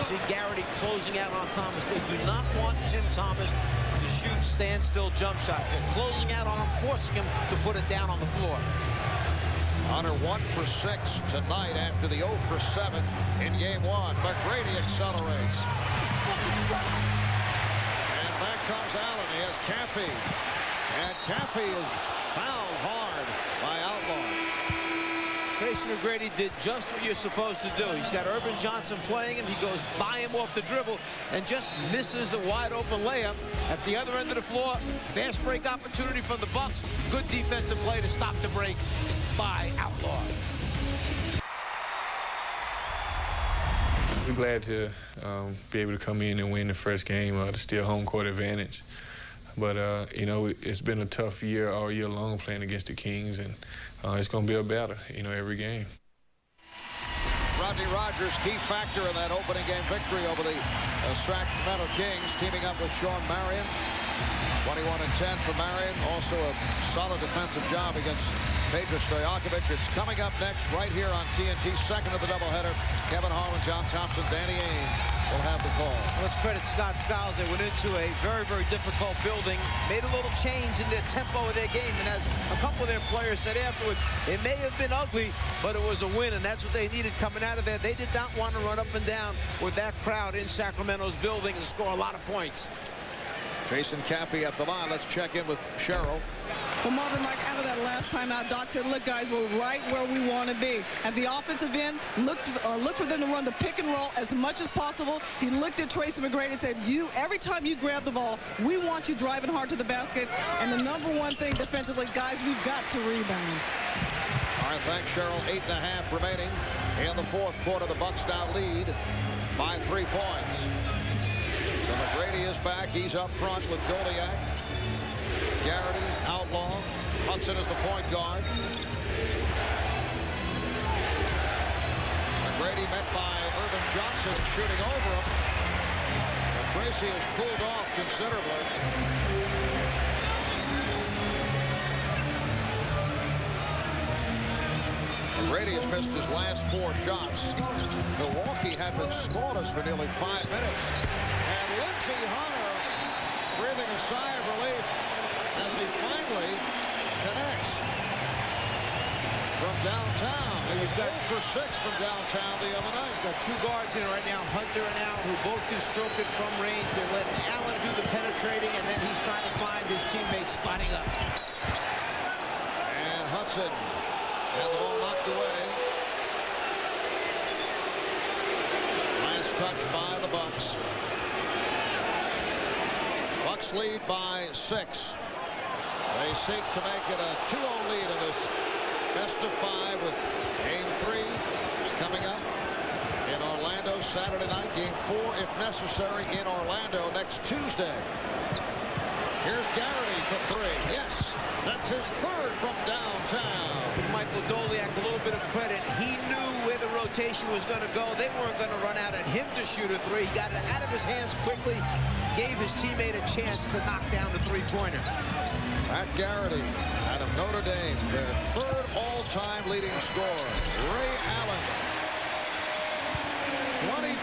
D: See Garrity closing out on Thomas. They do not want Tim Thomas to shoot standstill jump shot. They're closing out on him, forcing him to put it down on the floor.
B: Hunter 1 for 6 tonight after the 0 for 7 in game 1. McGrady accelerates. And back comes Allen. He has Caffey. And Caffey is fouled hard by Outlaw.
D: Tracy McGrady did just what you're supposed to do. He's got Irvin Johnson playing him. He goes by him off the dribble and just misses a wide open layup at the other end of the floor. Fast break opportunity from the Bucks. Good defensive play to stop the break by Outlaw.
K: We're glad to be able to come in and win the first game to steal home court advantage. But, you know, it's been a tough year all year long playing against the Kings, and it's going to be a battle, you know, every game.
B: Rodney Rogers, key factor in that opening game victory over the Sacramento Kings, teaming up with Sean Marion. 21-10 for Marion. Also a solid defensive job against Pedro Stojakovic. It's coming up next right here on TNT. Second of the doubleheader. Kevin Harlan, John Thompson, Danny Ainge will have the call.
D: Let's credit Scott Skiles. They went into a very, very difficult building, made a little change in their tempo of their game, and as a couple of their players said afterwards, it may have been ugly, but it was a win, and that's what they needed coming out of there. They did not want to run up and down with that crowd in Sacramento's building and score a lot of points.
B: Jason Caffey at the line. Let's check in with Cheryl.
C: Well, Marvin, like out of that last time out, Doc said, look, guys, we're right where we want to be. At the offensive end, look for them to run the pick and roll as much as possible. He looked at Tracy McGrady and said, every time you grab the ball, we want you driving hard to the basket. And the number one thing defensively, guys, we've got to rebound.
B: All right, thanks, Cheryl. 8.5 remaining in the fourth quarter. The Bucks now lead by 3 points. So McGrady is back. He's up front with Goliak, Garrity, Outlaw. Hudson is the point guard. McGrady met by Irvin Johnson shooting over him. And Tracy has cooled off considerably. McGrady has missed his last 4 shots. Milwaukee had been scoreless for nearly 5 minutes. And Lindsey Hunter breathing a sigh of relief as he finally connects from downtown. He was 0 for 6 from downtown the other night.
D: Got 2 guards in right now, Hunter and Allen, who both can stroke it from range. They're letting Allen do the penetrating, and then he's trying to find his teammates spotting up.
B: And Hudson had the ball knocked away. Last touch by the Bucks. Bucks lead by 6. They seek to make it a 2-0 lead in this best of 5 with game 3 coming up in Orlando Saturday night. Game 4, if necessary, in Orlando next Tuesday. Here's Garrity for 3. Yes, that's his 3rd from downtown.
D: Michael Doliak, a little bit of credit. He knew where the rotation was going to go. They weren't going to run out at him to shoot a 3. He got it out of his hands quickly, gave his teammate a chance to knock down the 3-pointer.
B: Matt Garrity out of Notre Dame, their 3rd all-time leading scorer. Ray Allen. 25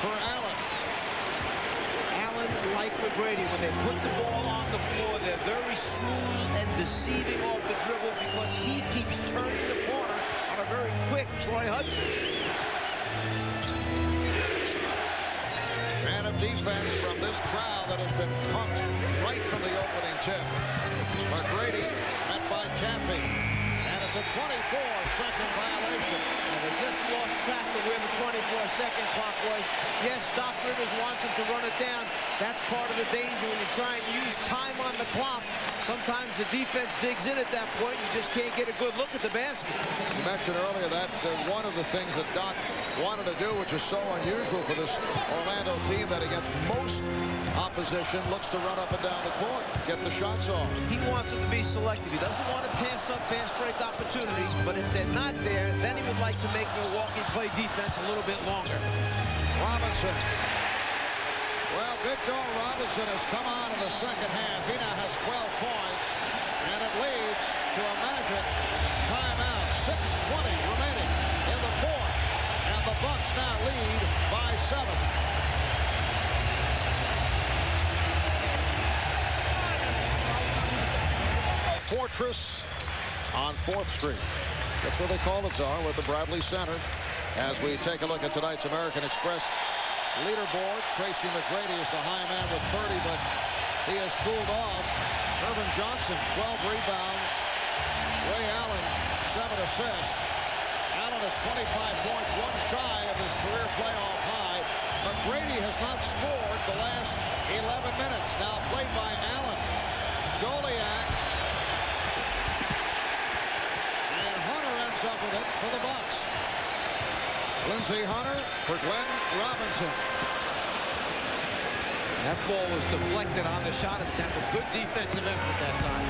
B: for Allen.
D: Allen, like McGrady, when they put the ball on the floor, they're very smooth and deceiving off the dribble because he keeps turning the corner on a very quick Troy Hudson.
B: Man of defense from this crowd that has been pumped right from the opening tip. McGrady met by Caffey. And it's a 24-second violation.
D: And they just lost track of where the 24-second clock was. Yes, Doc Rivers wants him to run it down. That's part of the danger when you try and use time on the clock. Sometimes the defense digs in at that point. You just can't get a good look at the basket.
B: You mentioned earlier that one of the things that Doc wanted to do, which is so unusual for this Orlando team that against most opposition looks to run up and down the court, get the shots off.
D: He wants it to be selective. He doesn't want to pass up fast break opportunities, but if they're not there, then he would like to make Milwaukee play defense a little bit longer.
B: Robinson. Well, Victor Robinson has come on in the second half. He now has 12 points, and it leads to a Magic timeout. 6:20 remaining in the fourth, and the Bucks now lead by 7. Fortress on 4th Street. That's what they call it, Czar, with the Bradley Center. As we take a look at tonight's American Express leaderboard, Tracy McGrady is the high man with 30, but he has cooled off. Irvin Johnson, 12 rebounds. Ray Allen, 7 assists. Allen has 25 points, one shy of his career playoff high. McGrady has not scored the last 11 minutes. Now played by Allen. Goliak. And Hunter ends up with it for the Bucks. Lindsey Hunter for Glenn Robinson.
D: That ball was deflected on the shot attempt. A good defensive effort that time.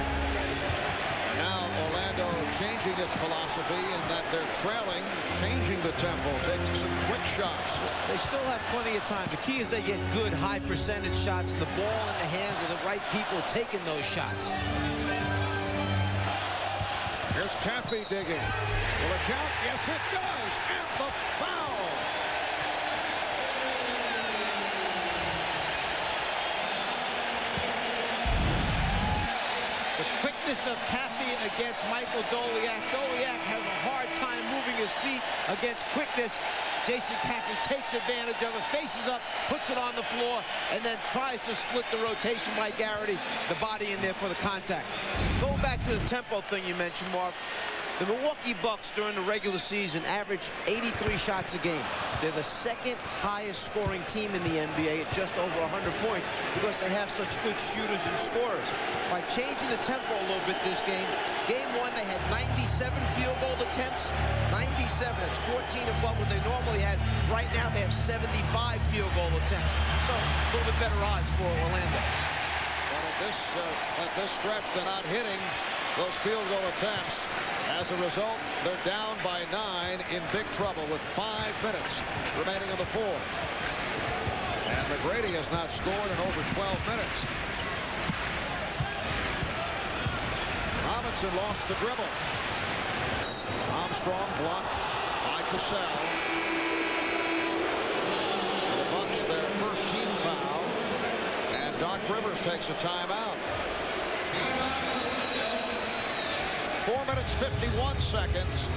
B: Now Orlando changing its philosophy in that they're trailing, changing the tempo, taking some quick shots.
D: They still have plenty of time. The key is they get good high percentage shots and the ball in the hands of the right people taking those shots.
B: Here's Caffey digging. Will it count? Yes, it does. And the foul.
D: The quickness of Caffey against Michael Goliak. Goliak has a hard time moving his feet against quickness. Jason Caffey takes advantage of it, faces up, puts it on the floor, and then tries to split the rotation by Garrity, the body in there for the contact. Going back to the tempo thing you mentioned, Mark, the Milwaukee Bucks during the regular season average 83 shots a game. They're the second highest scoring team in the NBA at just over 100 points because they have such good shooters and scorers. By changing the tempo a little bit this game, game 1 they had 97 field goal attempts. 97, that's 14 above what they normally had. Right now they have 75 field goal attempts. So a little bit better odds for Orlando.
B: But at this stretch, they're not hitting those field goal attempts. As a result, they're down by 9, in big trouble with 5 minutes remaining in the fourth. And McGrady has not scored in over 12 minutes. Robinson lost the dribble. Armstrong blocked by Cassell. The Bucks, their first team foul. And Doc Rivers takes a timeout. 4 minutes, 51 seconds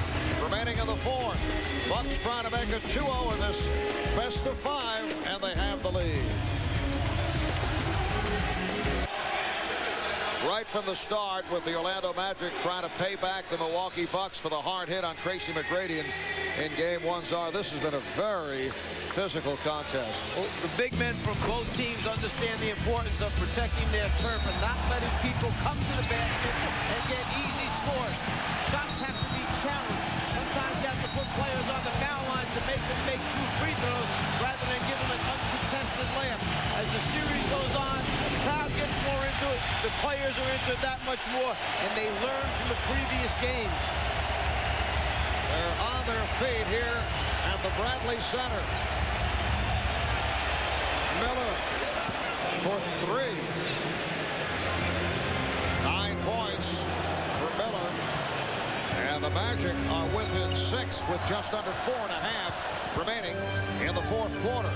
B: remaining in the fourth. Bucks trying to make it 2-0 in this best of 5, and they have the lead. Right from the start, with the Orlando Magic trying to pay back the Milwaukee Bucks for the hard hit on Tracy McGrady in game 1. Czar, this has been a very physical contest.
D: Well, the big men from both teams understand the importance of protecting their turf and not letting people come to the basket and get easy scores. Shots have to be challenged. Sometimes you have to put players on the foul line to make them make 2 free throws rather than give them an uncontested layup. As the series goes on, the crowd gets more into it, the players are into it that much more, and they learn from the previous games.
B: They're on their feet here at the Bradley Center. Miller for 3. 9 points for Miller. And the Magic are within 6 with just under 4.5 remaining in the fourth quarter.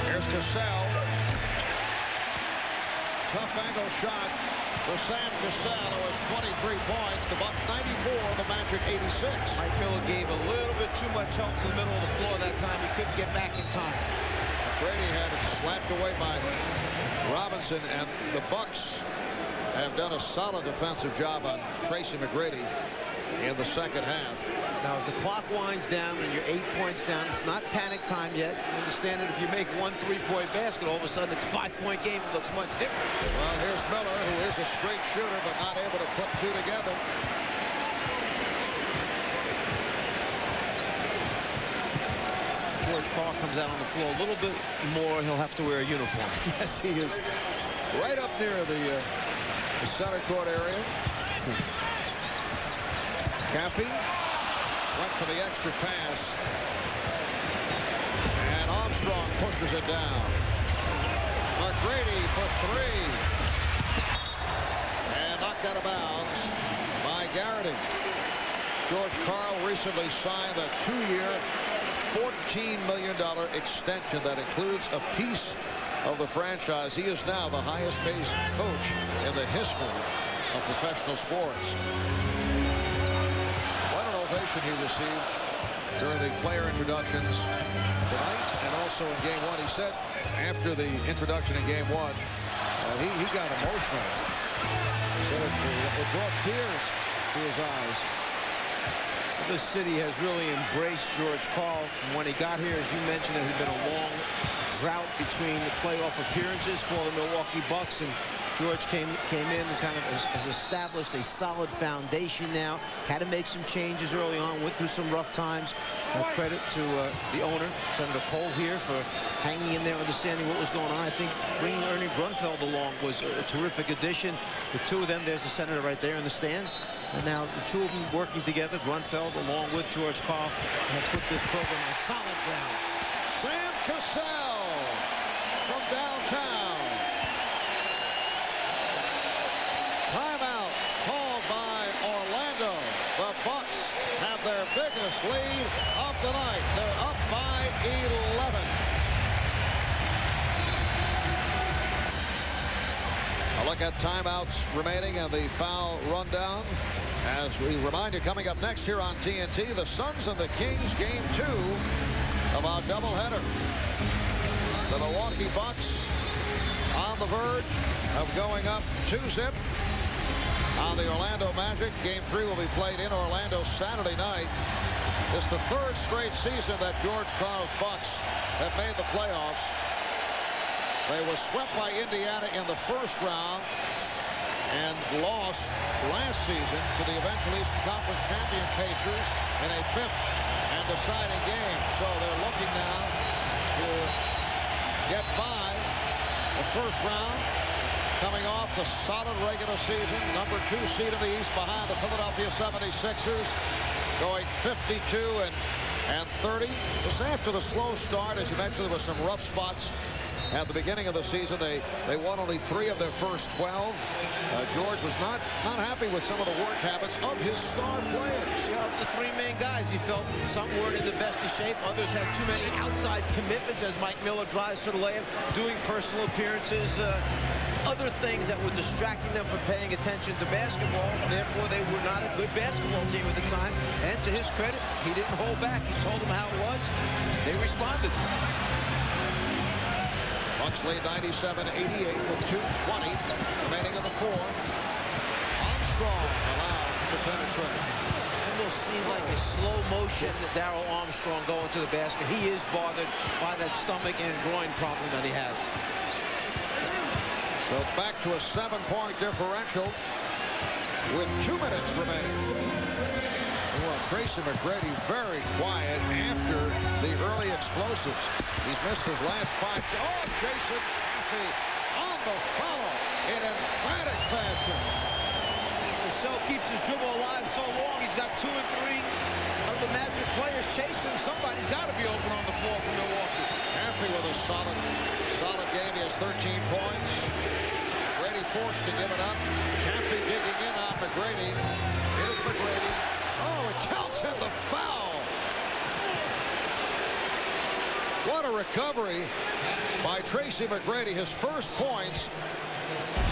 B: Here's Cassell. Tough angle shot for Sam Cassell, who has 23 points. The Bucks 94, the Magic 86.
D: Mike Miller gave a little bit too much help to the middle of the floor that time. He couldn't get back in time.
B: Brady had it slapped away by Robinson, and the Bucks have done a solid defensive job on Tracy McGrady. in the second half.
D: Now, as the clock winds down and you're 8 points down, it's not panic time yet. You understand that if you make one 3-point basket, all of a sudden it's a 5-point game. It looks much different.
B: Well, here's Miller, who is a straight shooter, but not able to put two together.
D: George Karl comes out on the floor a little bit more. He'll have to wear a uniform.
B: Yes, he is right up near the center court area. Caffey went for the extra pass. And Armstrong pushes it down. McGrady for three. And knocked out of bounds by Garrity. George Karl recently signed a 2-year, $14 million extension that includes a piece of the franchise. He is now the highest paid coach in the history of professional sports. What an ovation he received during the player introductions tonight and also in game one. He said after the introduction in game one, he got emotional. He said it brought tears to his eyes.
D: This city has really embraced George Karl from when he got here. As you mentioned, there had been a long drought between the playoff appearances for the Milwaukee Bucks, and George came in and kind of has established a solid foundation now. Had to make some changes early on, went through some rough times. Credit to the owner, Senator Cole, here for hanging in there, understanding what was going on. I think bringing Ernie Grunfeld along was a terrific addition. The two of them, there's the senator right there in the stands. And now the two of them working together, Grunfeld along with George Karl, have put this program on solid ground.
B: Sam Cassell from downtown. Timeout called by Orlando. The Bucks have their biggest lead of the night. They're up by 11. A look at timeouts remaining and the foul rundown. As we remind you, coming up next here on TNT, the Suns and the Kings, game 2 of our doubleheader. The Milwaukee Bucks on the verge of going up 2-zip on the Orlando Magic. Game 3 will be played in Orlando Saturday night. It's the third straight season that George Karl's Bucks have made the playoffs. They were swept by Indiana in the first round and lost last season to the eventual Eastern Conference champion Pacers in a 5th and deciding game. So they're looking now to get by the first round, coming off the solid regular season, number 2 seed in the East behind the Philadelphia 76ers, going 52 and 30. This after the slow start, as you mentioned, there were some rough spots at the beginning of the season. They won only 3 of their first 12. George was not happy with some of the work habits of his star players.
D: Yeah, the 3 main guys, he felt some weren't in the best of shape. Others had too many outside commitments as Mike Miller drives to the layup, doing personal appearances, other things that were distracting them from paying attention to basketball. Therefore, they were not a good basketball team at the time. And to his credit, he didn't hold back. He told them how it was. They responded.
B: Bucks lead 97-88 with 2:20 remaining in the fourth. Armstrong allowed to penetrate.
D: It will seem like a slow motion Darryl Armstrong going to the basket. He is bothered by that stomach and groin problem that he has.
B: So it's back to a 7-point differential with 2 minutes remaining. Well, Tracy McGrady very quiet after the early explosives. He's missed his last 5 shots. Oh, Jason Caffey on the follow in emphatic fashion.
D: Cassell keeps his dribble alive so long. He's got 2 and 3 of the Magic players chasing. Somebody's got to be open on the floor for Milwaukee.
B: Caffey with a solid game. He has 13 points. McGrady forced to give it up. Caffey digging in on McGrady. Here's McGrady. Oh, it counts in the foul. What a recovery by Tracy McGrady. His first points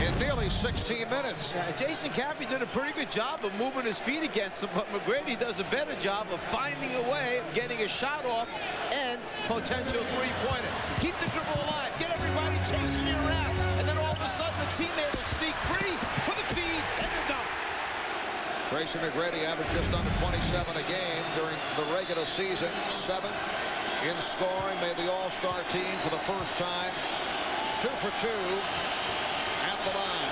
B: in nearly 16 minutes.
D: Yeah, Jason Caffey did a pretty good job of moving his feet against him, but McGrady does a better job of finding a way of getting a shot off and potential 3-pointer. Keep the dribble alive. Get everybody chasing you around. And then all of a sudden the teammate will sneak free for the feed and the dunk.
B: Tracy McGrady averaged just under 27 a game during the regular season. 7th in scoring, made the All-Star team for the first time. 2 for 2 at the line.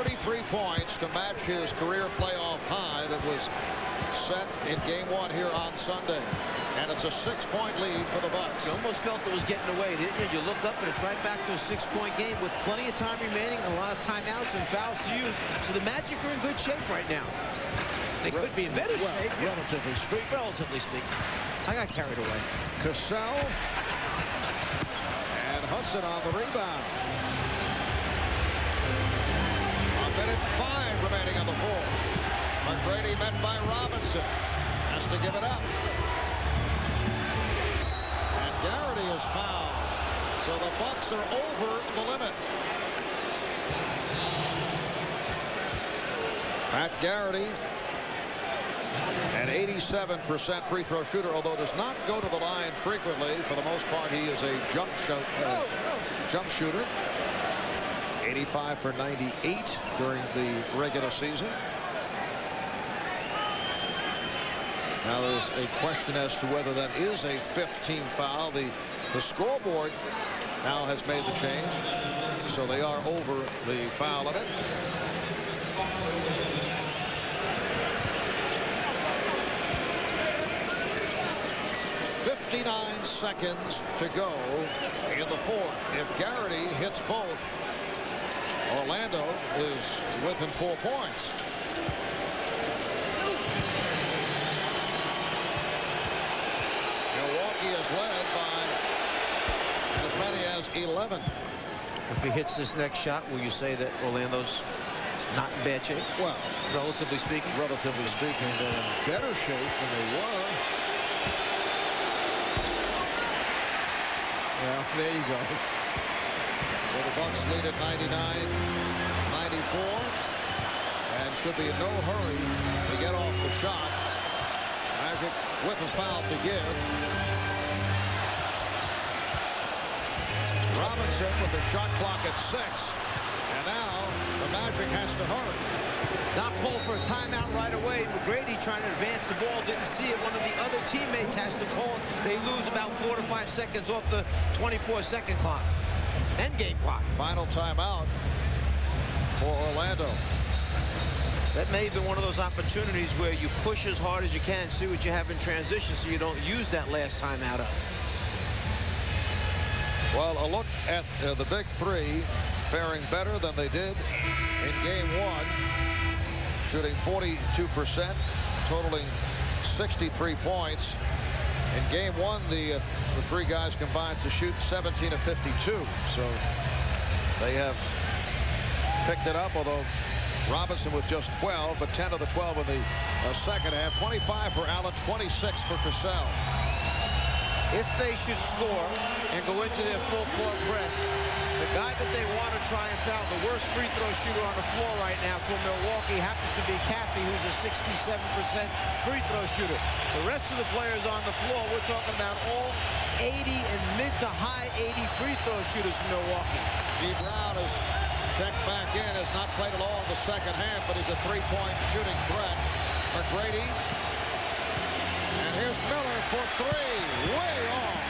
B: 33 points to match his career playoff high that was set in game 1 here on Sunday. And it's a 6-point lead for the Bucks.
D: You almost felt it was getting away, didn't you? You look up and it's right back to a 6-point game with plenty of time remaining and a lot of timeouts and fouls to use. So the Magic are in good shape right now. They could be in better shape.
B: Relatively speaking.
D: Relatively speaking. I got carried away.
B: Cassell and Hudson on the rebound. A minute 5 remaining on the floor. McGrady met by Robinson. Has to give it up. And Garrity is fouled. So the Bucks are over the limit. Pat Garrity, an 87% free throw shooter, although does not go to the line frequently. For the most part, he is a jump shooter. 85 for 98 during the regular season. Now there's a question as to whether that is a 15 foul. The scoreboard now has made the change, so they are over the foul limit. .59 seconds to go in the fourth. If Garrity hits both, Orlando is within 4 points. Milwaukee is led by as many as 11.
D: If he hits this next shot, will you say that Orlando's not in bad shape?
B: Well,
D: relatively speaking.
B: Relatively speaking, they're in better shape than they were.
D: Well, there you go.
B: So the Bucks lead at 99-94 and should be in no hurry to get off the shot. Magic with a foul to give. Robinson with the shot clock at 6. And now the Magic has to hurry.
D: Not called for a timeout right away. McGrady trying to advance the ball, didn't see it. One of the other teammates has to call it. They lose about 4 to 5 seconds off the 24-second clock. End game clock.
B: Final timeout for Orlando.
D: That may have been one of those opportunities where you push as hard as you can, see what you have in transition, so you don't use that last timeout up.
B: Well, a look at the big three faring better than they did in game 1. Shooting 42%, totaling 63 points. In game 1, the three guys combined to shoot 17 of 52. So they have picked it up, although Robinson with just 12, but 10 of the 12 in the second half. 25 for Allen, 26 for Cassell.
D: If they should score and go into their full court press, the guy that they want to try and foul, the worst free throw shooter on the floor right now for Milwaukee, happens to be Caffey, who's a 67% free throw shooter. The rest of the players on the floor, we're talking about all 80 and mid to high 80 free throw shooters from Milwaukee.
B: G. Brown has checked back in, has not played at all in the second half, but he's a three-point shooting threat. McGrady. And here's Miller for 3. Way off.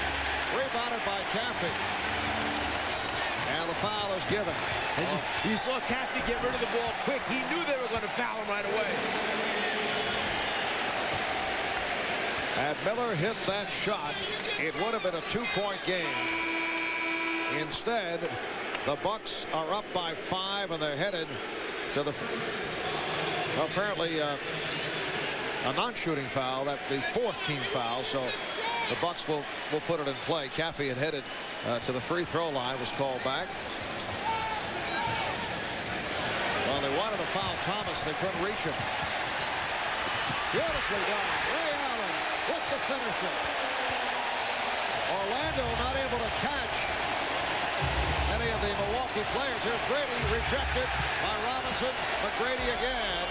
B: Rebounded by Caffey. And the foul is given.
D: And you saw Caffey get rid of the ball quick. He knew they were going to foul him right away.
B: Had Miller hit that shot, it would have been a 2-point game. Instead, the Bucks are up by 5, and they're headed to the apparently a non-shooting foul, that the 4th team foul. So the Bucks will put it in play. Caffey had headed to the free throw line, was called back. Well, they wanted to foul Thomas. They couldn't reach him. Beautifully done. Ray Allen with the finisher. Orlando not able to catch any of the Milwaukee players. Here's Grady, rejected by Robinson. McGrady again.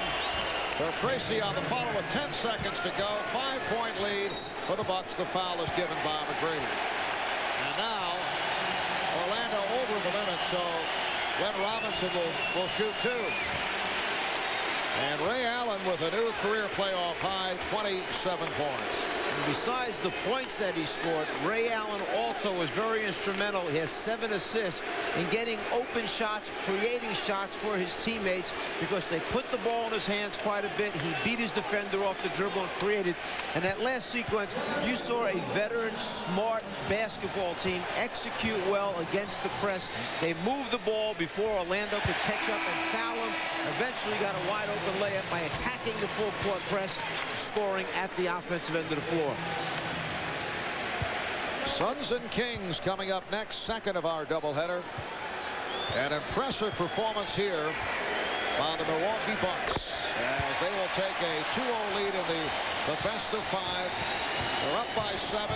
B: So Tracy on the follow with 10 seconds to go. 5-point lead for the Bucks. The foul is given by McGrady. And now Orlando over the limit, so Glenn Robinson will shoot 2. And Ray Allen with a new career playoff high, 27 points.
D: And besides the points that he scored, Ray Allen also was very instrumental. He has 7 assists in getting open shots, creating shots for his teammates because they put the ball in his hands quite a bit. He beat his defender off the dribble and created. And that last sequence, you saw a veteran, smart basketball team execute well against the press. They moved the ball before Orlando could catch up and foul him. Eventually got a wide open layup by attacking the full court press, scoring at the offensive end of the floor.
B: Suns and Kings coming up next, second of our doubleheader. An impressive performance here by the Milwaukee Bucks as they will take a 2-0 lead in the best of 5. They're up by 7.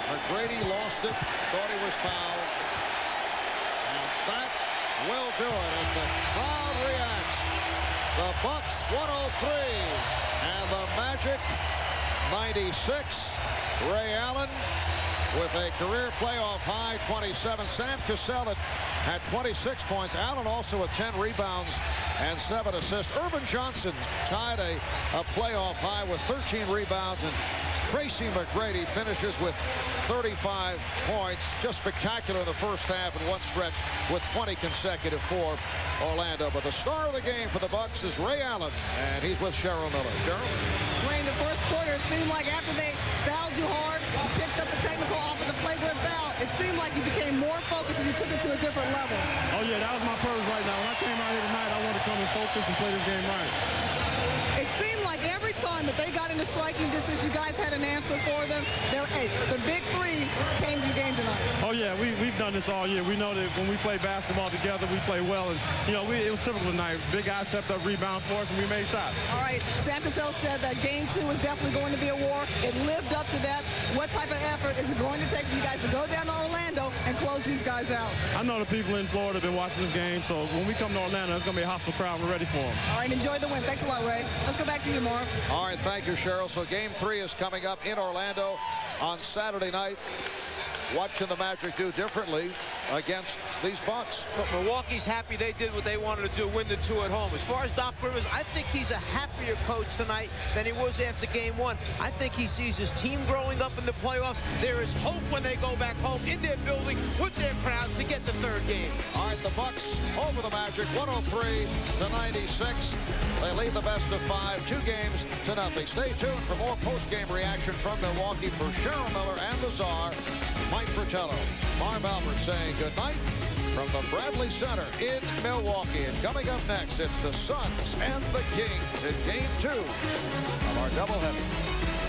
B: McGrady lost it, thought he was fouled. And that will do it as the crowd reacts. The Bucks 103 and the Magic 96. Ray Allen with a career playoff high 27. Sam Cassell had 26 points. Allen also with 10 rebounds and 7 assists. Irvin Johnson tied a playoff high with 13 rebounds, and Tracy McGrady finishes with 35 points. Just spectacular in the first half and one stretch with 20 consecutive for Orlando. But the star of the game for the Bucks is Ray Allen, and he's with Cheryl Miller. Cheryl?
C: Ray, in the first quarter, it seemed like after they fouled you hard, you picked up the technical off of the flagrant foul. It seemed like you became more focused and you took it to a different level.
F: Oh, yeah, that was my purpose right now. When I came out here tonight, I wanted to come and focus and play this game right.
C: It seemed like every time that they got into striking distance, you guys had an answer for them. The big 3 came to the game tonight.
F: Oh, yeah, we've done this all year. We know that when we play basketball together, we play well. And, you know, it was typical tonight. Big guys stepped up, rebound for us, and we made shots.
C: All right, Sam Cassell said that game 2 was definitely going to be a war. It lived up to that. What type of effort is it going to take for you guys to go down to Orlando and close these guys out?
F: I know the people in Florida have been watching this game, so when we come to Orlando, it's going to be a hostile crowd. We're ready for them.
C: All right, enjoy the win. Thanks a lot, Ray. Let's go back to you, Marv.
B: All right, thank you, Cheryl. So game 3 is coming up in Orlando on Saturday night. What can the Magic do differently against these Bucks?
D: But Milwaukee's happy they did what they wanted to do, win the 2 at home. As far as Doc Rivers, I think he's a happier coach tonight than he was after game 1. I think he sees his team growing up in the playoffs. There is hope when they go back home in their building with their crowds to get the 3rd game.
B: All right, the Bucks over the Magic, 103-96. They lead the best of 5, 2-0. Stay tuned for more post-game reaction from Milwaukee. For Cheryl Miller and the Czar, Mike Fratello, Marv Albert saying goodnight from the Bradley Center in Milwaukee. And coming up next, it's the Suns and the Kings in game 2 of our doubleheader.